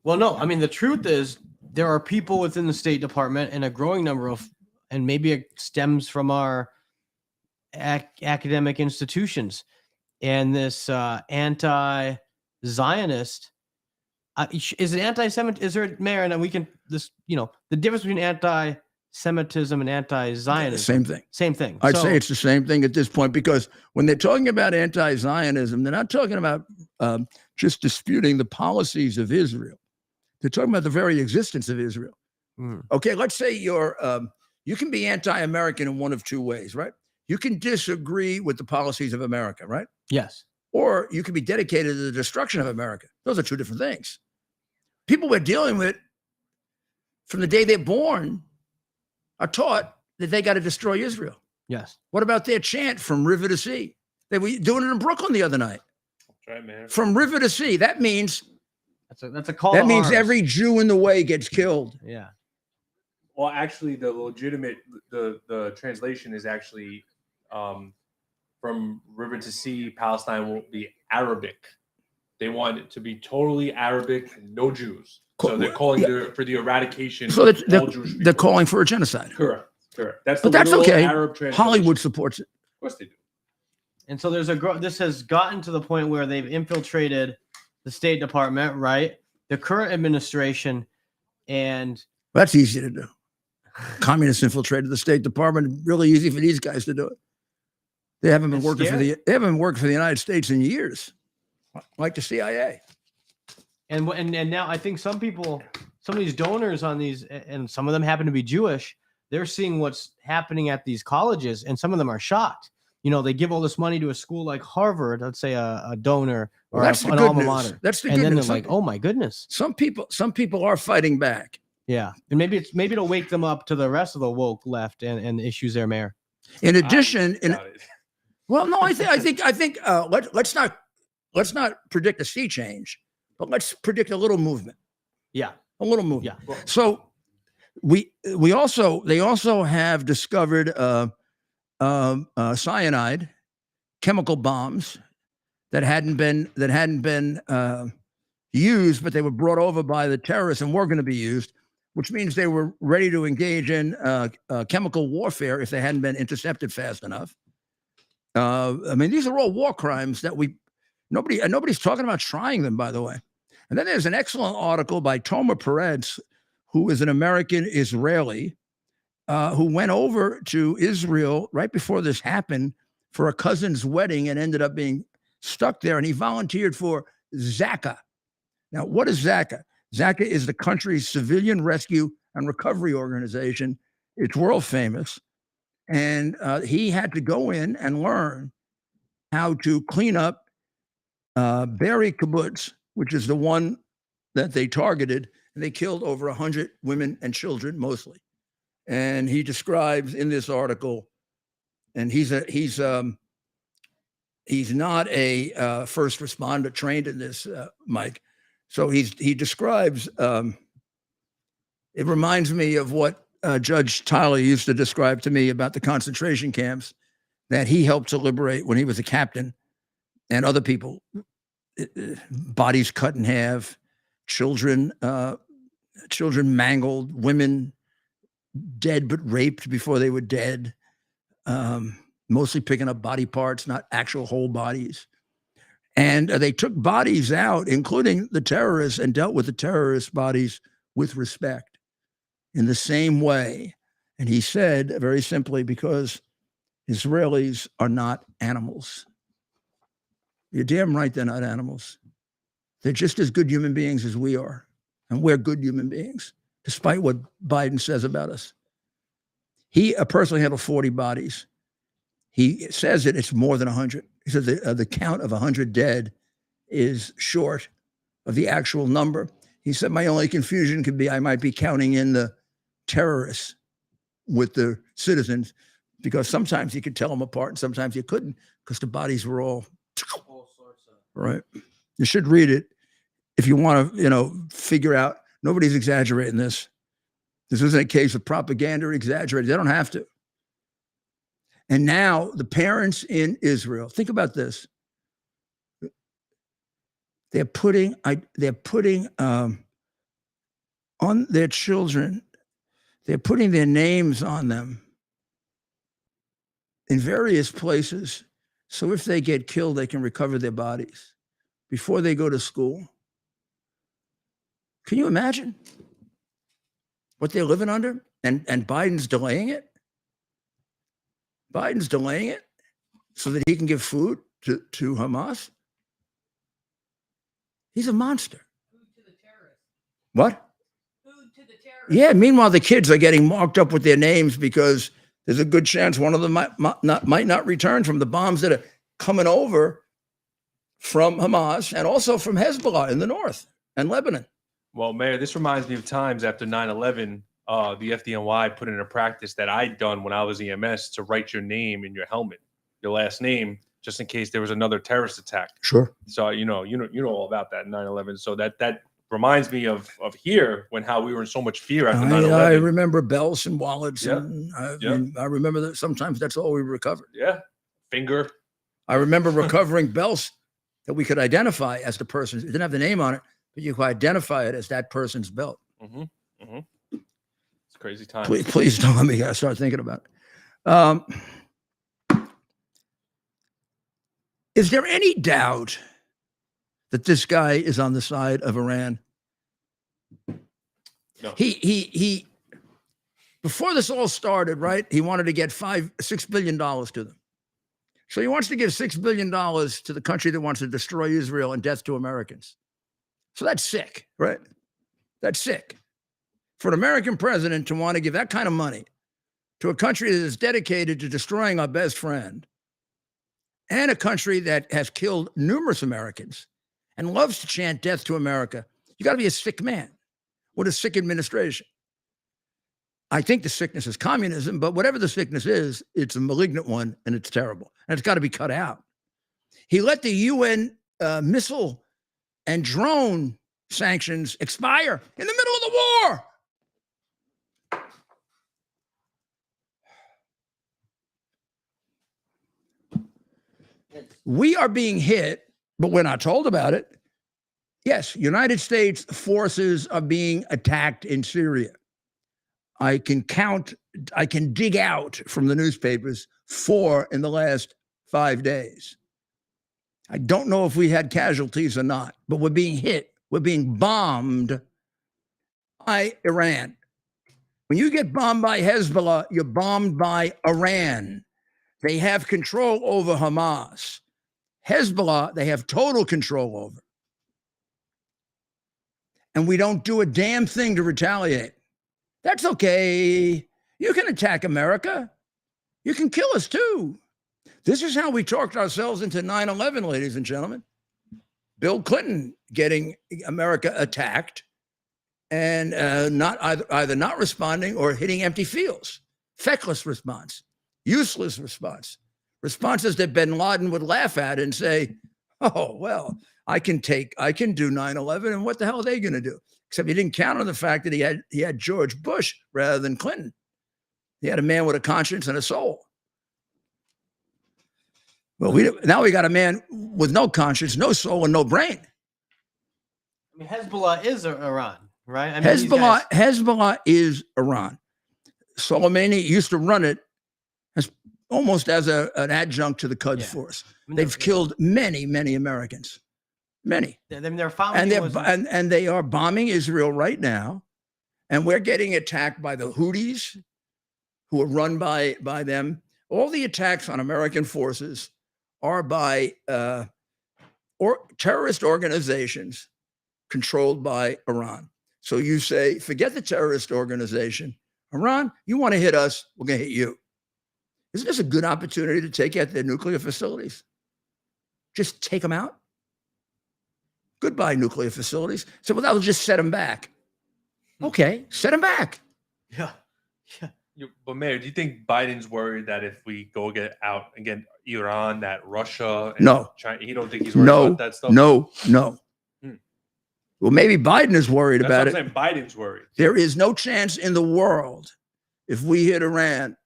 well, no. I mean, the truth is there are people within the State Department and a growing number of, and maybe it stems from our academic institutions, and this anti-Zionist is it anti-Semitic? Is there, Mayor? And we can the difference between anti-Semitism and anti-Zionism. Same thing. Same thing. I'd say it's the same thing at this point, because when they're talking about anti-Zionism, they're not talking about just disputing the policies of Israel. They're talking about the very existence of Israel. Okay, let's say you can be anti-American in one of two ways, right? You can disagree with the policies of America, right? Yes. Or you can be dedicated to the destruction of America. Those are two different things. People we're dealing with from the day they're born are taught that they got to destroy Israel. Yes. What about their chant from river to sea? They were doing it in Brooklyn the other night. That's right, man. From river to sea. That means that's a call. That to means arms. every Jew in the way gets killed. Yeah. Well, actually, the translation is actually from river to sea. Palestine won't be Arabic. They want it to be totally Arabic, no Jews. So they're calling for the eradication of all Jewish people. They're calling for a genocide. Correct. That's okay. Arab translation. Hollywood supports it. Of course they do. And so this has gotten to the point where they've infiltrated the State Department, right? The current administration, and That's easy to do. Communists infiltrated the State Department. Really easy for these guys to do it. They haven't been working for the United States in years, like the CIA. And now I think some of these donors on these, and some of them happen to be Jewish, they're seeing what's happening at these colleges, and some of them are shocked. They give all this money to a school like Harvard, let's say a donor or an alma mater. That's the and good then news. They're like, oh my goodness. Some people are fighting back. Yeah, and maybe it'll wake them up to the rest of the woke left and the issues there, Mayor. In addition, let's not predict a sea change, but let's predict a little movement. Yeah, a little movement. Yeah. So they also have discovered cyanide, chemical bombs that hadn't been used, but they were brought over by the terrorists and were going to be used, which means they were ready to engage in chemical warfare if they hadn't been intercepted fast enough. I mean, these are all war crimes that nobody's talking about trying them, by the way. And then there's an excellent article by Tomer Peretz, who is an American Israeli, who went over to Israel right before this happened for a cousin's wedding and ended up being stuck there. And he volunteered for Zaka. Now, what is Zaka? Zaka is the country's civilian rescue and recovery organization. It's world famous. And he had to go in and learn how to clean up Be'eri Kibbutz, which is the one that they targeted. And they killed over 100 women and children, mostly. And he describes in this article, and he's not a first responder trained in this, Mike. So he describes. It reminds me of what Judge Tyler used to describe to me about the concentration camps that he helped to liberate when he was a captain, and other people, bodies cut in half, children mangled, women dead but raped before they were dead, mostly picking up body parts, not actual whole bodies. And they took bodies out, including the terrorists, and dealt with the terrorist bodies with respect in the same way. And he said, very simply, because Israelis are not animals. You're damn right they're not animals. They're just as good human beings as we are. And we're good human beings, despite what Biden says about us. He personally handled 40 bodies. He says that it's more than 100. He said the count of 100 dead is short of the actual number. He said, my only confusion could be I might be counting in the terrorists with the citizens, because sometimes you could tell them apart and sometimes you couldn't, because the bodies were all sorts of. right. You should read it if you want to, figure out. Nobody's exaggerating this. This isn't a case of propaganda or exaggerating. They don't have to. And now the parents in Israel, think about this. They're putting on their children, they're putting their names on them in various places. So if they get killed, they can recover their bodies before they go to school. Can you imagine what they're living under? And Biden's delaying it. Biden's delaying it so that he can give food to Hamas. He's a monster. Food to the terrorists. What? Food to the terrorists. Yeah, meanwhile, the kids are getting marked up with their names because there's a good chance one of them might not return from the bombs that are coming over from Hamas and also from Hezbollah in the north and Lebanon. Well, Mayor, this reminds me of times after 9/11, the FDNY put in a practice that I'd done when I was EMS to write your name in your helmet, your last name, just in case there was another terrorist attack. Sure. So you know all about that 9/11. So that reminds me of here when how we were in so much fear after 9/11. I remember belts and wallets. Yeah. And I remember that sometimes that's all we recovered. Yeah, finger. I remember recovering belts that we could identify as the person. It didn't have the name on it, but you could identify it as that person's belt. Mm-hmm. Mm-hmm. It's crazy time. Please don't let me start thinking about it. Is there any doubt that this guy is on the side of Iran? No. He before this all started, right? He wanted to get $6 billion to them. So he wants to give $6 billion to the country that wants to destroy Israel and death to Americans. So that's sick, right? That's sick. For an American president to want to give that kind of money to a country that is dedicated to destroying our best friend, and a country that has killed numerous Americans and loves to chant death to America, you got to be a sick man with a sick administration. I think the sickness is communism, but whatever the sickness is, it's a malignant one and it's terrible. And it's got to be cut out. He let the UN missile and drone sanctions expire in the middle of the war. We are being hit, but we're not told about it. Yes, United States forces are being attacked in Syria. I can dig out from the newspapers 4 in the last 5 days. I don't know if we had casualties or not, but we're being hit. We're being bombed by Iran. When you get bombed by Hezbollah, you're bombed by Iran. They have control over Hamas. Hezbollah, they have total control over. And we don't do a damn thing to retaliate. That's okay. You can attack America. You can kill us too. This is how we talked ourselves into 9/11, ladies and gentlemen. Bill Clinton getting America attacked and not either not responding or hitting empty fields. Feckless response, useless response. Responses that bin Laden would laugh at and say, oh, well, I can do 9/11, and what the hell are they going to do? Except he didn't count on the fact that he had George Bush rather than Clinton. He had a man with a conscience and a soul. Well, now we got a man with no conscience, no soul, and no brain. I mean, Hezbollah is Iran, right? I mean, Hezbollah is Iran. Soleimani used to run it as almost as an adjunct to the Quds Yeah. force. I mean, They've killed many, many Americans, many. I mean, their founding was And they are bombing Israel right now. And we're getting attacked by the Houthis, who are run by them. All the attacks on American forces are by terrorist organizations controlled by Iran. So you say, forget the terrorist organization. Iran, you want to hit us, we're going to hit you. Isn't this a good opportunity to take out their nuclear facilities? Just take them out? Goodbye, nuclear facilities. So, well, that'll just set them back. Okay, set them back. yeah. But Mayor, do you think Biden's worried that if we go get out again Iran, that Russia and No. China, you don't think he's worried about that stuff? No. Hmm. Well, maybe Biden is worried That's about what I'm it. saying. Biden's worried. There is no chance in the world, if we hit Iran,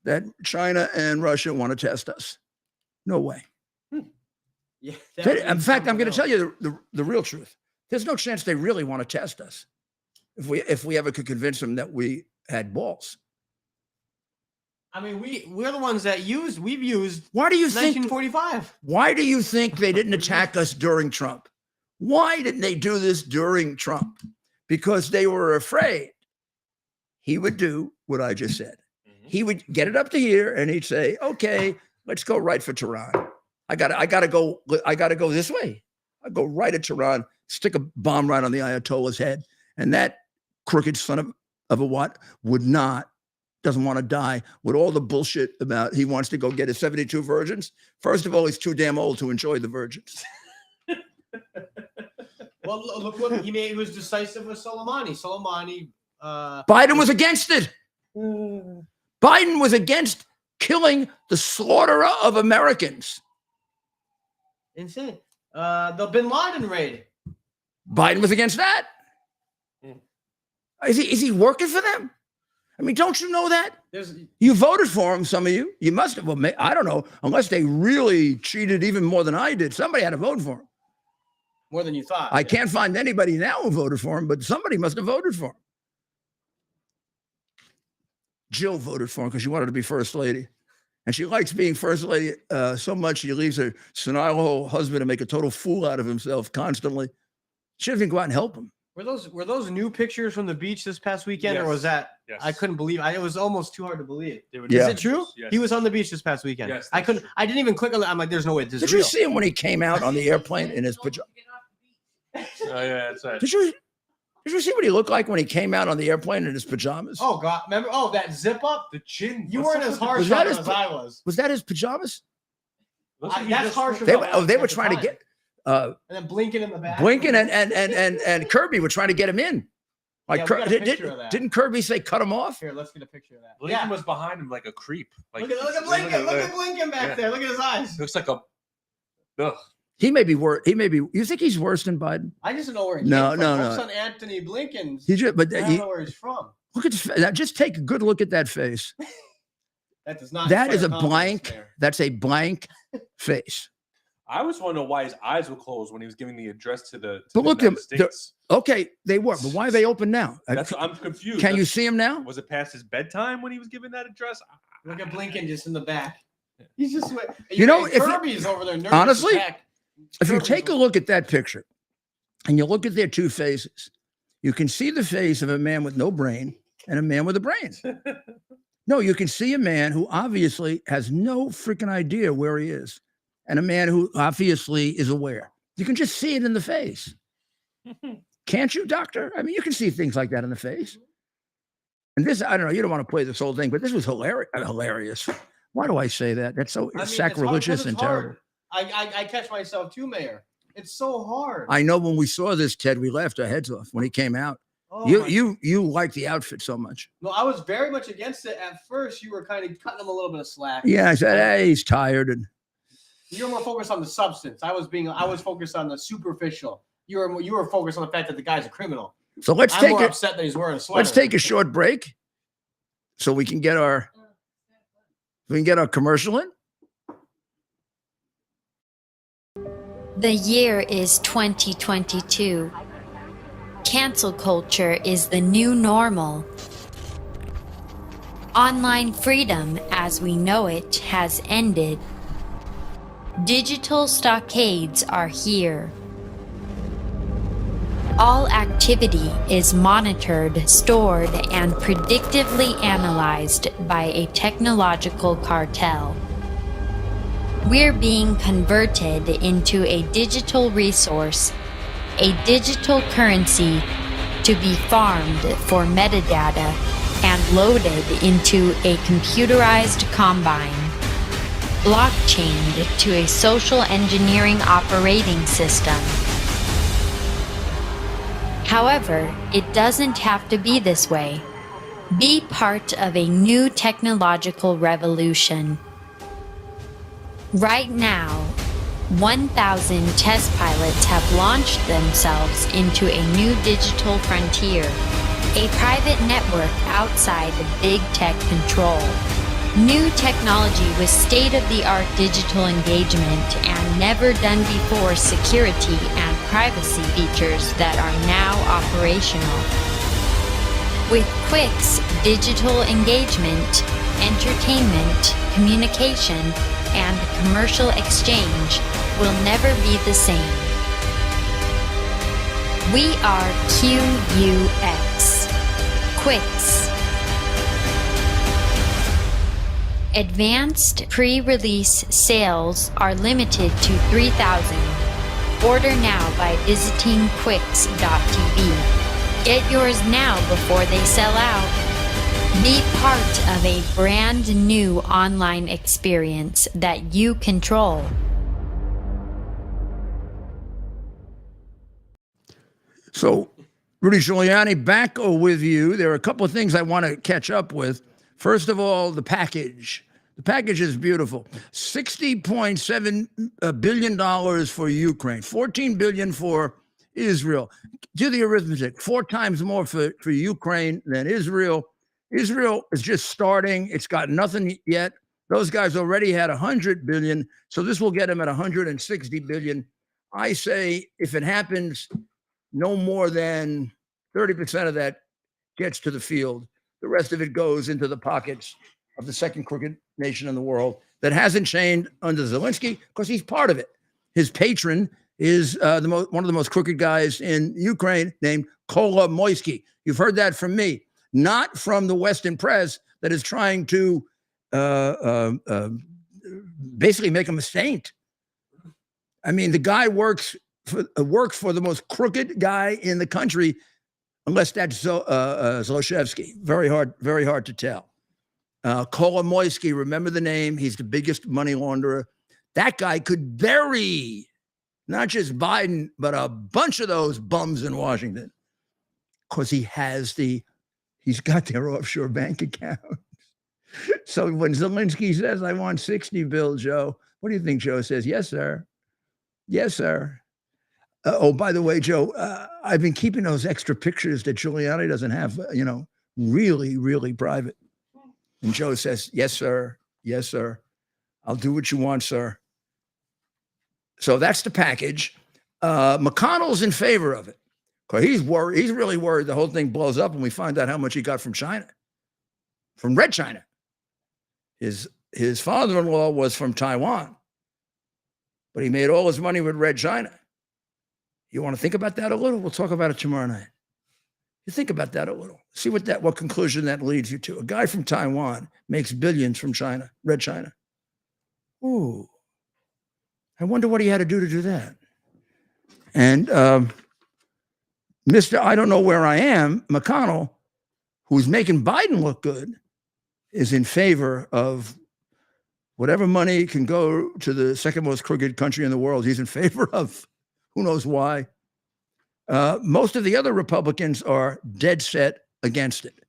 that China and Russia want to test us. No way. Yeah. In fact, I'm going to tell you the real truth. There's no chance they really want to test us if we ever could convince them that we had balls. I mean, we're the ones that we've used Why do you think? 1945. Why do you think they didn't attack us during Trump? Why didn't they do this during Trump? Because they were afraid he would do what I just said. He would get it up to here and he'd say, okay, let's go right for Tehran. I gotta go this way. I go right at Tehran, stick a bomb right on the Ayatollah's head. And that crooked son of a what doesn't want to die with all the bullshit about he wants to go get his 72 virgins. First of all, he's too damn old to enjoy the virgins. Well, look what he was decisive with Soleimani. Biden was against it. Biden was against killing the slaughterer of Americans. Insane. The Bin Laden raid. Biden was against that. Is he working for them? I mean, don't you know that? You voted for him, some of you. You must have. Well, I don't know. Unless they really cheated even more than I did. Somebody had to vote for him. More than you thought. I can't find anybody now who voted for him, but somebody must have voted for him. Jill voted for him because she wanted to be first lady. And she likes being first lady so much she leaves her senile husband to make a total fool out of himself constantly. She doesn't even go out and help him. Were those new pictures from the beach this past weekend, Yes. or was that? Yes. I couldn't believe. It was almost too hard to believe. Yeah. Is it true? Yes. He was on the beach this past weekend. Yes, I couldn't. I didn't even click on it. I'm like, there's no way this Did is you real. see him when he came out on the airplane in his pajamas? Oh yeah, that's right. Did you see what he looked like when he came out on the airplane in his pajamas? Oh God! Remember? Oh, that zip up. The chin. You What's weren't up as with the- harsh Was that on his as I was. Was that his pajamas? Looks like he That's just- harsher. They than were trying to time. get And then Blinken in the back. Blinken and Kirby were trying to get him in. Like, Yeah, we got a picture of that. didn't Kirby say cut him off? Here, let's get a picture of that. Blinken was behind him like a creep. Like, Look at Blinken. Look at Blinken back Yeah. there. Look at his eyes. Looks like a. Ugh. He may be worse. You think he's worse than Biden? I just don't know where he No, came no, from. no. All of a sudden, Anthony Blinken's. He just, but I don't know where he's from. look at now, just take a good look at that face. That does not. That is a inspire confidence blank. there. That's a blank face. I always want to know why his eyes were closed when he was giving the address to the. But the look, United they're- States. Okay, they were, but why are they open now? That's I'm confused. Can you see him now? Was it past his bedtime when he was giving that address? Look at Blinken just in the back. He's just. You know, and if you- Kirby's over there. nervous honestly, as heck. If you Kirby's take a over- look at that picture and you look at their two faces, you can see the face of a man with no brain and a man with a brain. No, you can see a man who obviously has no freaking idea where he is and a man who obviously is aware. You can just see it in the face. Can't you, doctor? I mean, you can see things like that in the face. And this, I don't know, you don't want to play this whole thing, but this was hilarious. Why do I say that? That's so I mean, it's sacrilegious hard, and it's hard. terrible. I catch myself too, Mayor. It's so hard. I know when we saw this, Ted, we laughed our heads off when he came out. Oh You like the outfit so much. No, I was very much against it at first. You were kind of cutting him a little bit of slack. Yeah, I said, hey, he's tired. And You were more focused on the substance. I was focused on the superficial. You were focused on the fact that the guy's a criminal. so let's I'm take more it. upset that he's wearing a sweater. Let's take a short break so we can get our commercial in. The year is 2022. Cancel culture is the new normal. Online freedom as we know it has ended. Digital stockades are here. All activity is monitored, stored, and predictively analyzed by a technological cartel. We're being converted into a digital resource, a digital currency to be farmed for metadata and loaded into a computerized combine, blockchained to a social engineering operating system. However, it doesn't have to be this way. Be part of a new technological revolution. Right now, 1,000 test pilots have launched themselves into a new digital frontier, a private network outside of big tech control. New technology with state-of-the-art digital engagement and never-done-before security and privacy features that are now operational. With Quick's digital engagement, entertainment, communication, and commercial exchange will never be the same. We are QUX. Quicks. Advanced pre-release sales are limited to 3,000. Order now by visiting quicks.tv. Get yours now before they sell out. Be part of a brand new online experience that you control. So, Rudy Giuliani, back with you. There are a couple of things I want to catch up with. First of all, the package. The package is beautiful. $60.7 billion for Ukraine, $14 billion for Israel. Do the arithmetic. 4 times more for Ukraine than Israel. Israel is just starting. It's got nothing yet. Those guys already had 100 billion. So this will get them at 160 billion. I say if it happens, no more than 30% of that gets to the field. The rest of it goes into the pockets of the second crooked nation in the world that hasn't changed under Zelensky because he's part of it. His patron is one of the most crooked guys in Ukraine named Kolomoisky. You've heard that from me, not from the Western press that is trying to basically make him a saint. I mean, the guy works for the most crooked guy in the country, unless that's Zlochevsky. Very hard to tell. Kolomoisky, remember the name. He's the biggest money launderer. That guy could bury not just Biden, but a bunch of those bums in Washington because he's got their offshore bank account. So when Zelensky says, I want 60 bill, Joe, what do you think Joe says? Yes, sir. Yes, sir. Oh, by the way, Joe, I've been keeping those extra pictures that Giuliani doesn't have, really, really private. And Joe says, yes, sir. Yes, sir. I'll do what you want, sir. So that's the package. McConnell's in favor of it. Because he's worried. He's really worried the whole thing blows up when we find out how much he got from China, from Red China. His father-in-law was from Taiwan, but he made all his money with Red China. You want to think about that a little? We'll talk about it tomorrow night. You think about that a little. See what conclusion that leads you to. A guy from Taiwan makes billions from China, Red China. Ooh. I wonder what he had to do that. And Mr. I don't know where I am, McConnell, who's making Biden look good, is in favor of whatever money can go to the second most crooked country in the world. He's in favor of. Who knows why? Most of the other Republicans are dead set against it.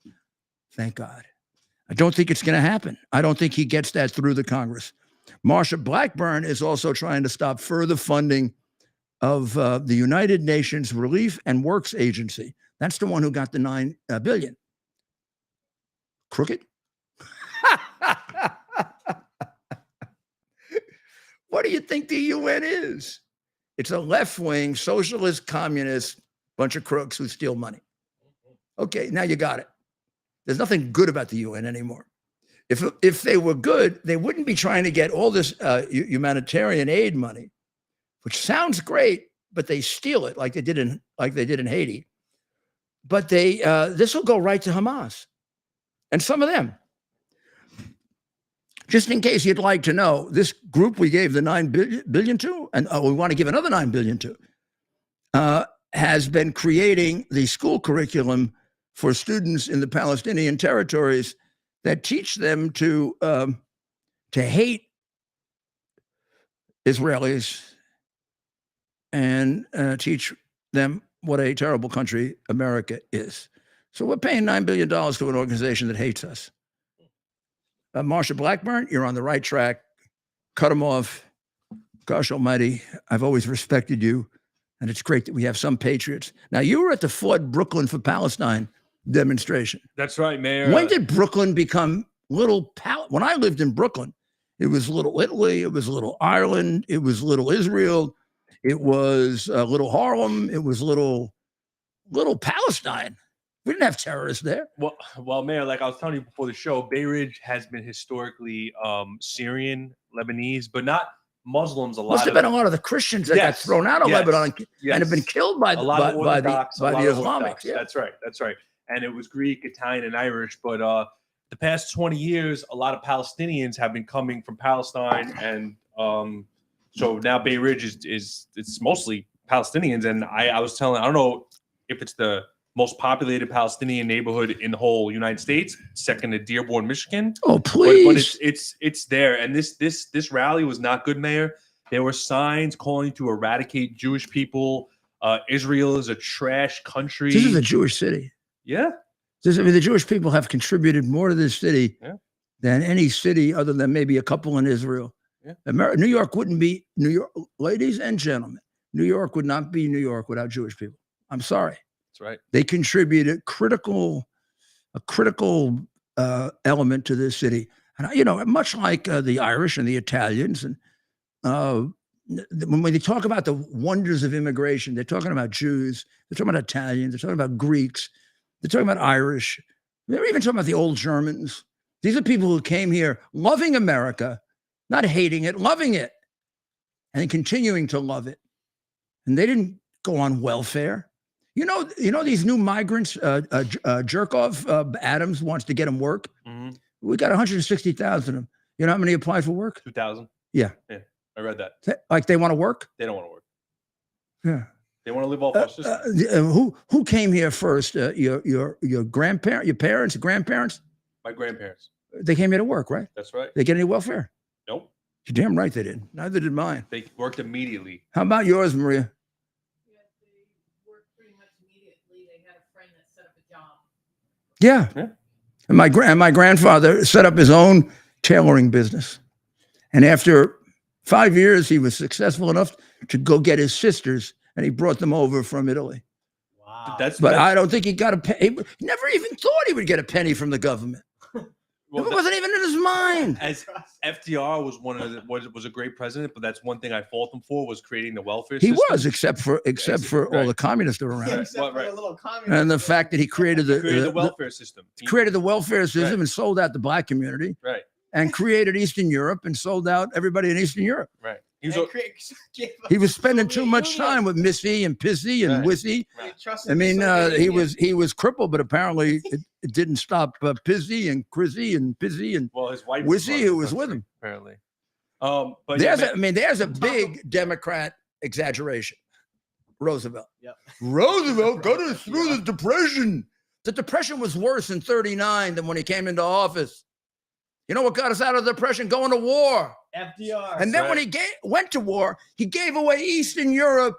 Thank God. I don't think it's going to happen. I don't think he gets that through the Congress. Marsha Blackburn is also trying to stop further funding of the United Nations Relief and Works Agency. That's the one who got the $9 billion. Crooked? What do you think the UN is? It's a left-wing, socialist, communist bunch of crooks who steal money. Okay, now you got it. There's nothing good about the UN anymore. If they were good, they wouldn't be trying to get all this humanitarian aid money, which sounds great, but they steal it like they did in Haiti. But this will go right to Hamas, and some of them. Just in case you'd like to know, this group we gave the $9 billion to, and we want to give another $9 billion to, has been creating the school curriculum for students in the Palestinian territories that teach them to hate Israelis and teach them what a terrible country America is. So we're paying $9 billion to an organization that hates us. Marsha Blackburn, you're on the right track. Cut them off. Gosh almighty, I've always respected you, and it's great that we have some patriots. Now, you were at the Ford Brooklyn for Palestine demonstration. That's right, Mayor. When did Brooklyn become little when I lived in Brooklyn, it was little Italy, it was little Ireland, it was little Israel, it was little Harlem, it was little Palestine. We didn't have terrorists there. Well, Mayor, like I was telling you before the show, Bay Ridge has been historically Syrian, Lebanese, but not Muslims. Must have been a lot of the Christians that got thrown out of Lebanon and have been killed by the Islamics. Yeah. That's right. And it was Greek, Italian, and Irish. But the past 20 years, a lot of Palestinians have been coming from Palestine, and so now Bay Ridge it's mostly Palestinians. And I was telling, I don't know if it's the most populated Palestinian neighborhood in the whole United States, second to Dearborn, Michigan. Oh, please! But it's there. And this rally was not good, Mayor. There were signs calling to eradicate Jewish people. Israel is a trash country. This is a Jewish city. Yeah. The Jewish people have contributed more to this city than any city other than maybe a couple in Israel. Yeah. New York wouldn't be New York, ladies and gentlemen. New York would not be New York without Jewish people. I'm sorry. That's right. They contributed a critical element to this city, and much like the Irish and the Italians, and when they talk about the wonders of immigration, they're talking about Jews, they're talking about Italians, they're talking about Greeks, they're talking about Irish, they're even talking about the old Germans. These are people who came here loving America, not hating it, loving it, and continuing to love it. And they didn't go on welfare. You know these new migrants, Jerkoff, Adams wants to get them work. Mm-hmm. We got 160,000 of them. You know how many applied for work? 2,000. Yeah. I read that. Like they want to work? They don't want to work. Yeah. They want to live off our system. Who came here first? Your grandparents, your parents, grandparents? My grandparents. They came here to work, right? That's right. They get any welfare? Nope. You're damn right they didn't. Neither did mine. They worked immediately. How about yours, Maria? Yeah. And my grandfather set up his own tailoring business. And after 5 years, he was successful enough to go get his sisters, and he brought them over from Italy. Wow. But I don't think he got a penny. He never even thought he would get a penny from the government. It wasn't even in his mind. As FDR was a great president, but that's one thing I fault him for, was creating the welfare system. He was, except for all the communists that were around. Except for a little communist. And the fact that he created the welfare system. Created the welfare system and sold out the black community. Right. And created Eastern Europe and sold out everybody in Eastern Europe. Right. He was spending too much time with Missy and Pissy and Wissy. Right. I mean, he was crippled, but apparently it didn't stop Pissy and Chrissy and Pissy and his wife Wissy, who was with him. Apparently. But there's a big Democrat exaggeration. Roosevelt. Yep. Roosevelt got us through the Depression. The Depression was worse in 1939 than when he came into office. You know what got us out of the Depression? Going to war. FDR. And then when he went to war, he gave away Eastern Europe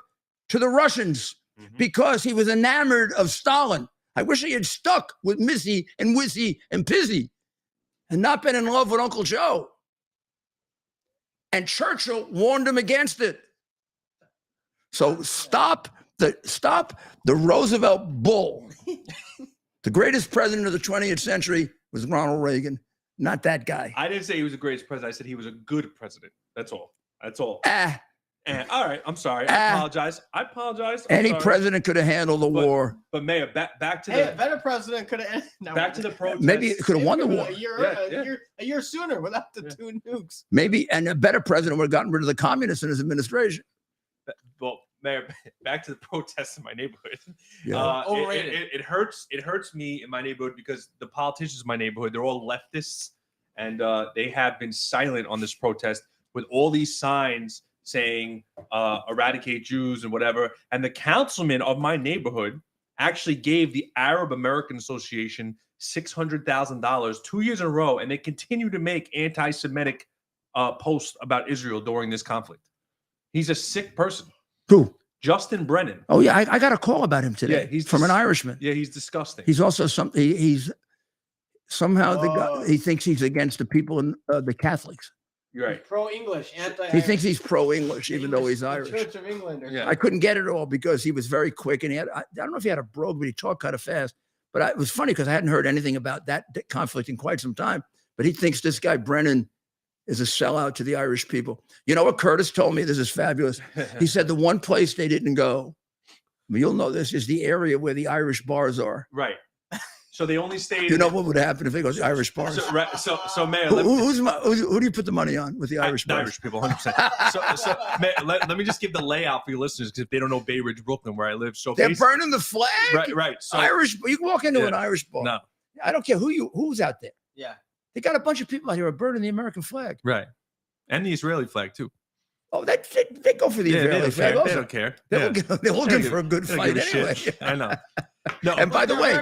to the Russians because he was enamored of Stalin. I wish he had stuck with Missy and Wissy and Pissy and not been in love with Uncle Joe. And Churchill warned him against it. So stop the Roosevelt bull. The greatest president of the 20th century was Ronald Reagan. Not that guy. I didn't say he was the greatest president. I said he was a good president. That's all. All right, I'm sorry. I apologize. I'm Any sorry. president could have handled the war. But Mayor, back to Hey, the a better president could have. back to the protest. Maybe it could have won the war. A year sooner without the 2 nukes. Maybe, and a better president would have gotten rid of the communists in his administration. Well, Mayor, back to the protests in my neighborhood. Yeah. Overrated. It hurts me in my neighborhood because the politicians in my neighborhood, they're all leftists, and they have been silent on this protest with all these signs saying eradicate Jews and whatever. And the councilman of my neighborhood actually gave the Arab American Association $600,000 2 years in a row, and they continue to make anti-Semitic posts about Israel during this conflict. He's a sick person. Who? Justin Brennan. Oh yeah, I got a call about him today. Yeah, he's from an Irishman. Yeah, he's disgusting. He's also something. He's somehow the guy. He thinks he's against the people in the Catholics. You're right. Pro-English, anti-Irish. He thinks he's pro-English, even though he's the Irish. Church of England. Yeah. I couldn't get it all because he was very quick, and he had. I don't know if he had a brogue, but he talked kind of fast. But it was funny because I hadn't heard anything about that conflict in quite some time. But he thinks this guy Brennan is a sellout to the Irish people. You know what Curtis told me? This is fabulous. He said the one place they didn't go, you'll know this, is the area where the Irish bars are. Right. So they only stayed. You know what would happen if they go to the Irish bars? So Mayor, who do you put the money on with the Irish bars? Irish people, 100%. So Mayor, let me just give the layout for your listeners because if they don't know Bay Ridge, Brooklyn, where I live. So they're burning the flag. Right. So Irish. You can walk into an Irish bar. No. I don't care who's out there. Yeah. They got a bunch of people out here who are burning the American flag. Right. And the Israeli flag too. Oh, they go for the Israeli flag. They don't care. They're looking for a good fight anyway. I know. No. And by the way,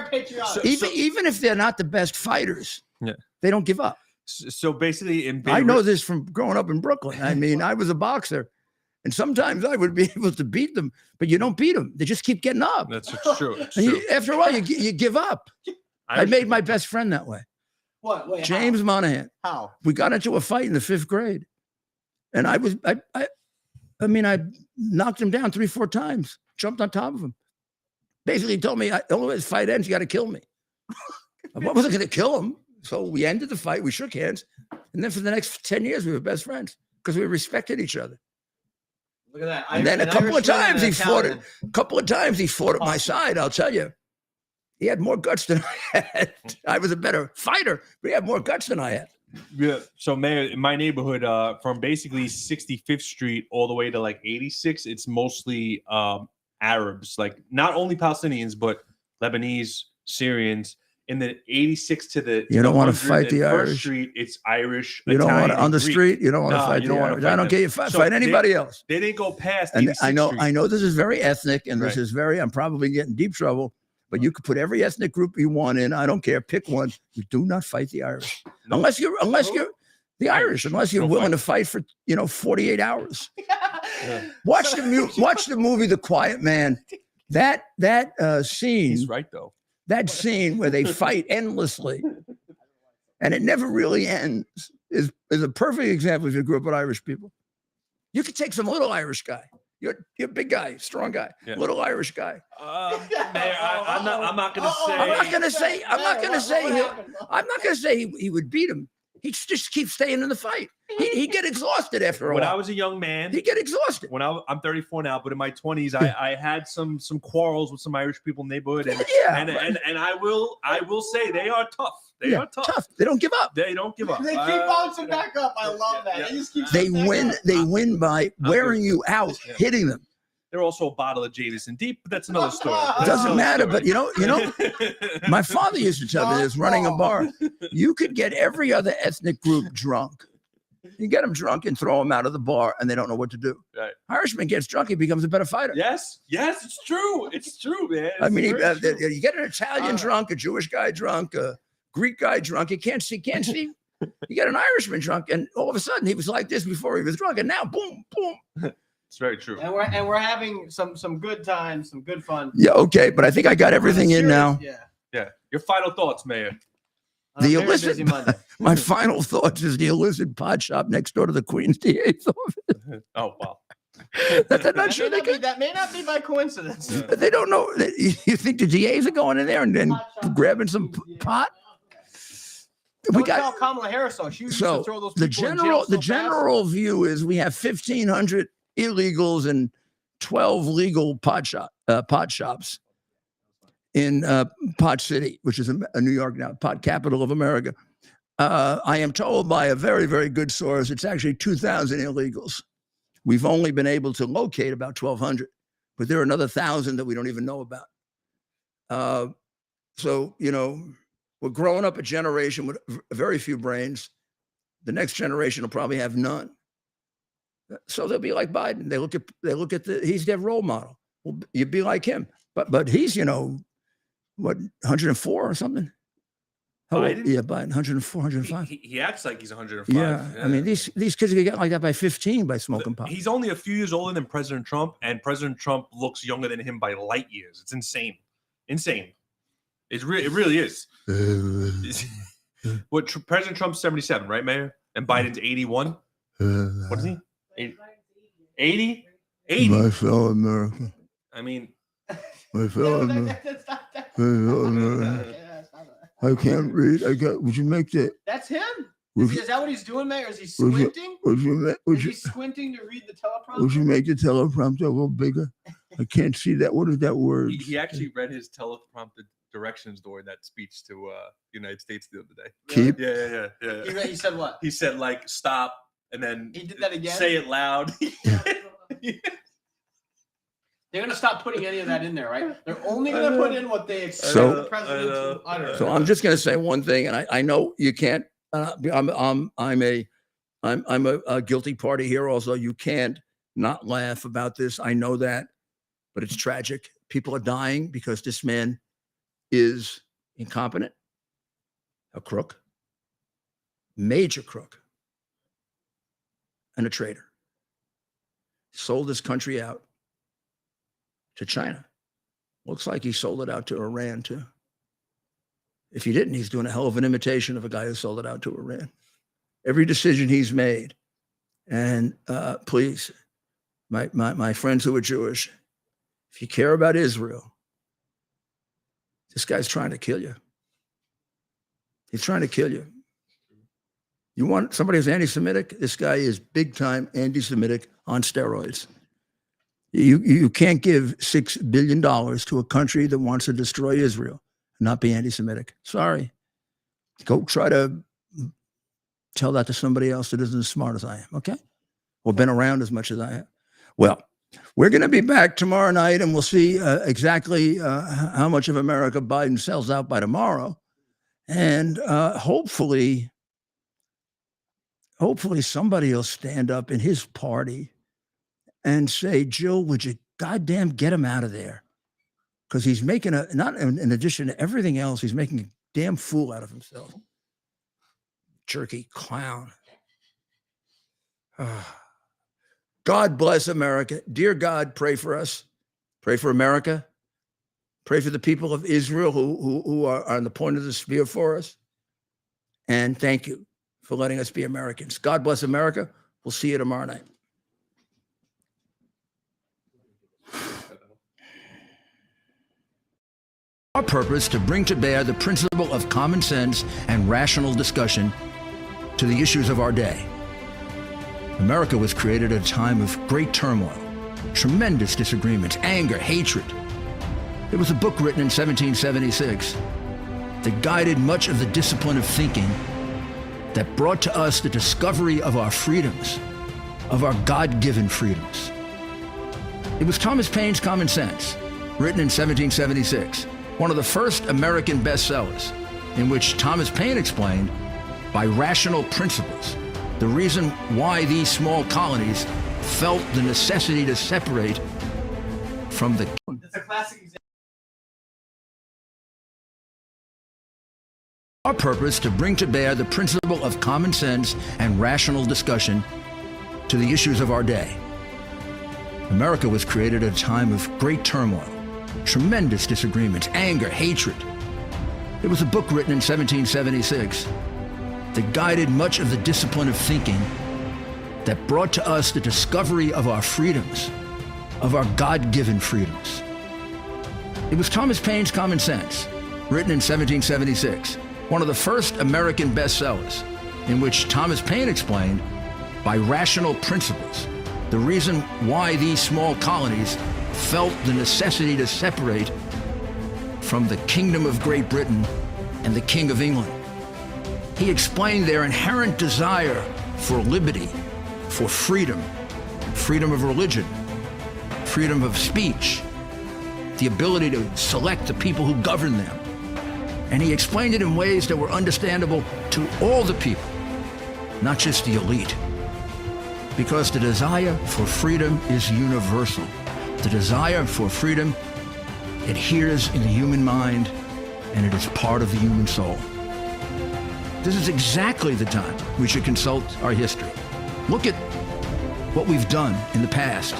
even if they're not the best fighters, yeah, they don't give up. So basically, I know this from growing up in Brooklyn. I mean, I was a boxer, and sometimes I would be able to beat them, but you don't beat them. They just keep getting up. That's true. After a while, you give up. I made my best friend that way. What? Wait, James Monahan. How? We got into a fight in the 5th grade, and I knocked him down 3-4 times, jumped on top of him. Basically told me, the only way this fight ends, you got to kill me. I wasn't going to kill him. So we ended the fight. We shook hands. And then for the next 10 years, we were best friends because we respected each other. Look at that. And then a couple of times he fought at my side, I'll tell you. He had more guts than I had. I was a better fighter, but he had more guts than I had. Yeah. So, Mayor, in my neighborhood, from basically 65th Street all the way to like 86, it's mostly Arabs, like not only Palestinians, but Lebanese, Syrians. In the 86 to the you don't want to fight the Irish. Street, it's Irish. You don't want to on the street. You don't want to fight the Irish. I don't care. You fight anybody else. They didn't go past. And I know this is very ethnic, and this is very. I'm probably getting deep trouble. But you could put every ethnic group you want in. I don't care. Pick one. You do not fight the Irish unless you're the Irish. Unless you're willing to fight for 48 hours. Watch the movie The Quiet Man. That scene. He's right though. That scene where they fight endlessly, and it never really ends, is a perfect example if you grew up with Irish people. You could take some little Irish guy. You're a big guy, strong guy, little Irish guy. Mayor, I'm not going to say. I'm not going to say he would beat him. He just keeps staying in the fight. He'd get exhausted after a while. When I was a young man, he'd get exhausted. When I'm 34 now, but in my 20s, I had some quarrels with some Irish people in the neighborhood, and I will say they are tough. They are tough. They don't give up. They don't give up. They keep bouncing back up. I love that. Yeah. They just keep. They win. They win by wearing you out, hitting them. They're also a bottle of Jameson Deep, but that's another story. It doesn't matter, but you know, my father used to tell me this running a bar. You could get every other ethnic group drunk. You get them drunk and throw them out of the bar, and they don't know what to do. Right. Irishman gets drunk, he becomes a better fighter. Yes, it's true. It's true, man. I mean, you get an Italian drunk, a Jewish guy drunk, a Greek guy drunk. You can't see. You get an Irishman drunk, and all of a sudden he was like this before he was drunk, and now boom, boom. It's very true. And we're having some good times, some good fun. Yeah, okay, but I think I got everything in now. Yeah. Your final thoughts, Mayor. The illicit. My final thoughts is the illicit pot shop next door to the Queen's DA's office. Oh wow. That may not be by coincidence. Yeah. They don't know. You think the DAs are going in there and then grabbing some pot? We got Kamala Harris. She used to throw those people the general view is we have 1,500 illegals and 12 legal pot shops in Pot City, which is a New York now, pot capital of America. I am told by a very, very good source, it's actually 2,000 illegals. We've only been able to locate about 1,200, but there are another 1,000 that we don't even know about. So, you know, we're growing up a generation with very few brains. The next generation will probably have none. So they'll be like Biden. They look at he's their role model. Well, you'd be like him, but he's, you know, what, 104 or something? Biden? Yeah, Biden, 104, 105. He acts like he's 105. Yeah. I mean, these kids can get like that by 15 by smoking pot. He's only a few years older than President Trump, and President Trump looks younger than him by light years. It's insane. It really is. President Trump's 77, right, Mayor? And Biden's 81. What is he? 80? 80? My fellow American. I mean, My fellow American. I can't read. Would you make that? That's him. Would Is that what he's doing, Mayor? Is he squinting? Is he squinting to read the teleprompter? Would you make the teleprompter a little bigger? I can't see that. What is that word? he actually read his teleprompted directions during that speech to United States the other day. Keep. Yeah. He said what? He said, like, stop, and then He did that again? say it loud. They're going to stop putting any of that in there, right? They're only going to put in what they expect So- the president to utter. So I'm just going to say one thing, and I know you can't. I'm a guilty party here. Also, you can't not laugh about this. I know that, but it's tragic. People are dying because this man is incompetent, a crook, major crook, and a traitor. Sold this country out to China. Looks like he sold it out to Iran too. If he didn't, he's doing a hell of an imitation of a guy who sold it out to Iran. Every decision he's made, and please, my friends who are Jewish, if you care about Israel, this guy's trying to kill you. He's trying to kill you. You want somebody who's anti-Semitic? This guy is big time anti-Semitic on steroids. You can't give $6 billion to a country that wants to destroy Israel and not be anti-Semitic. Sorry. Go try to tell that to somebody else that isn't as smart as I am, okay? Or been around as much as I have. Well, we're going to be back tomorrow night, and we'll see exactly how much of America Biden sells out by tomorrow. And hopefully somebody will stand up in his party and say, Jill, would you goddamn get him out of there? Because he's making not in addition to everything else, he's making a damn fool out of himself. Jerky clown. God bless America. Dear God, pray for us. Pray for America. Pray for the people of Israel who are on the point of the spear for us. And thank you for letting us be Americans. God bless America. We'll see you tomorrow night. Our purpose to bring to bear the principle of common sense and rational discussion to the issues of our day. America was created at a time of great turmoil, tremendous disagreements, anger, hatred. There was a book written in 1776 that guided much of the discipline of thinking that brought to us the discovery of our freedoms, of our God-given freedoms. It was Thomas Paine's Common Sense, written in 1776, one of the first American bestsellers, in which Thomas Paine explained, by rational principles, the reason why these small colonies felt the necessity to separate from the... That's a classic example. Our purpose to bring to bear the principle of common sense and rational discussion to the issues of our day. America was created at a time of great turmoil, tremendous disagreements, anger, hatred. There was a book written in 1776 that guided much of the discipline of thinking that brought to us the discovery of our freedoms, of our God-given freedoms. It was Thomas Paine's Common Sense, written in 1776, one of the first American bestsellers, in which Thomas Paine explained, by rational principles, the reason why these small colonies felt the necessity to separate from the Kingdom of Great Britain and the King of England. He explained their inherent desire for liberty, for freedom, freedom of religion, freedom of speech, the ability to select the people who govern them. And he explained it in ways that were understandable to all the people, not just the elite. Because the desire for freedom is universal. The desire for freedom adheres in the human mind, and it is part of the human soul. This is exactly the time we should consult our history. Look at what we've done in the past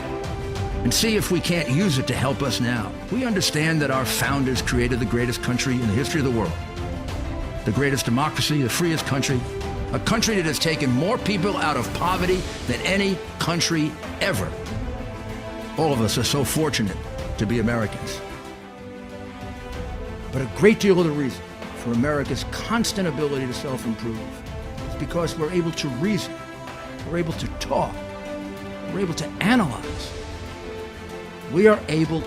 and see if we can't use it to help us now. We understand that our founders created the greatest country in the history of the world, the greatest democracy, the freest country, a country that has taken more people out of poverty than any country ever. All of us are so fortunate to be Americans. But a great deal of the reason for America's constant ability to self-improve is because we're able to reason, we're able to talk, we're able to analyze. We are able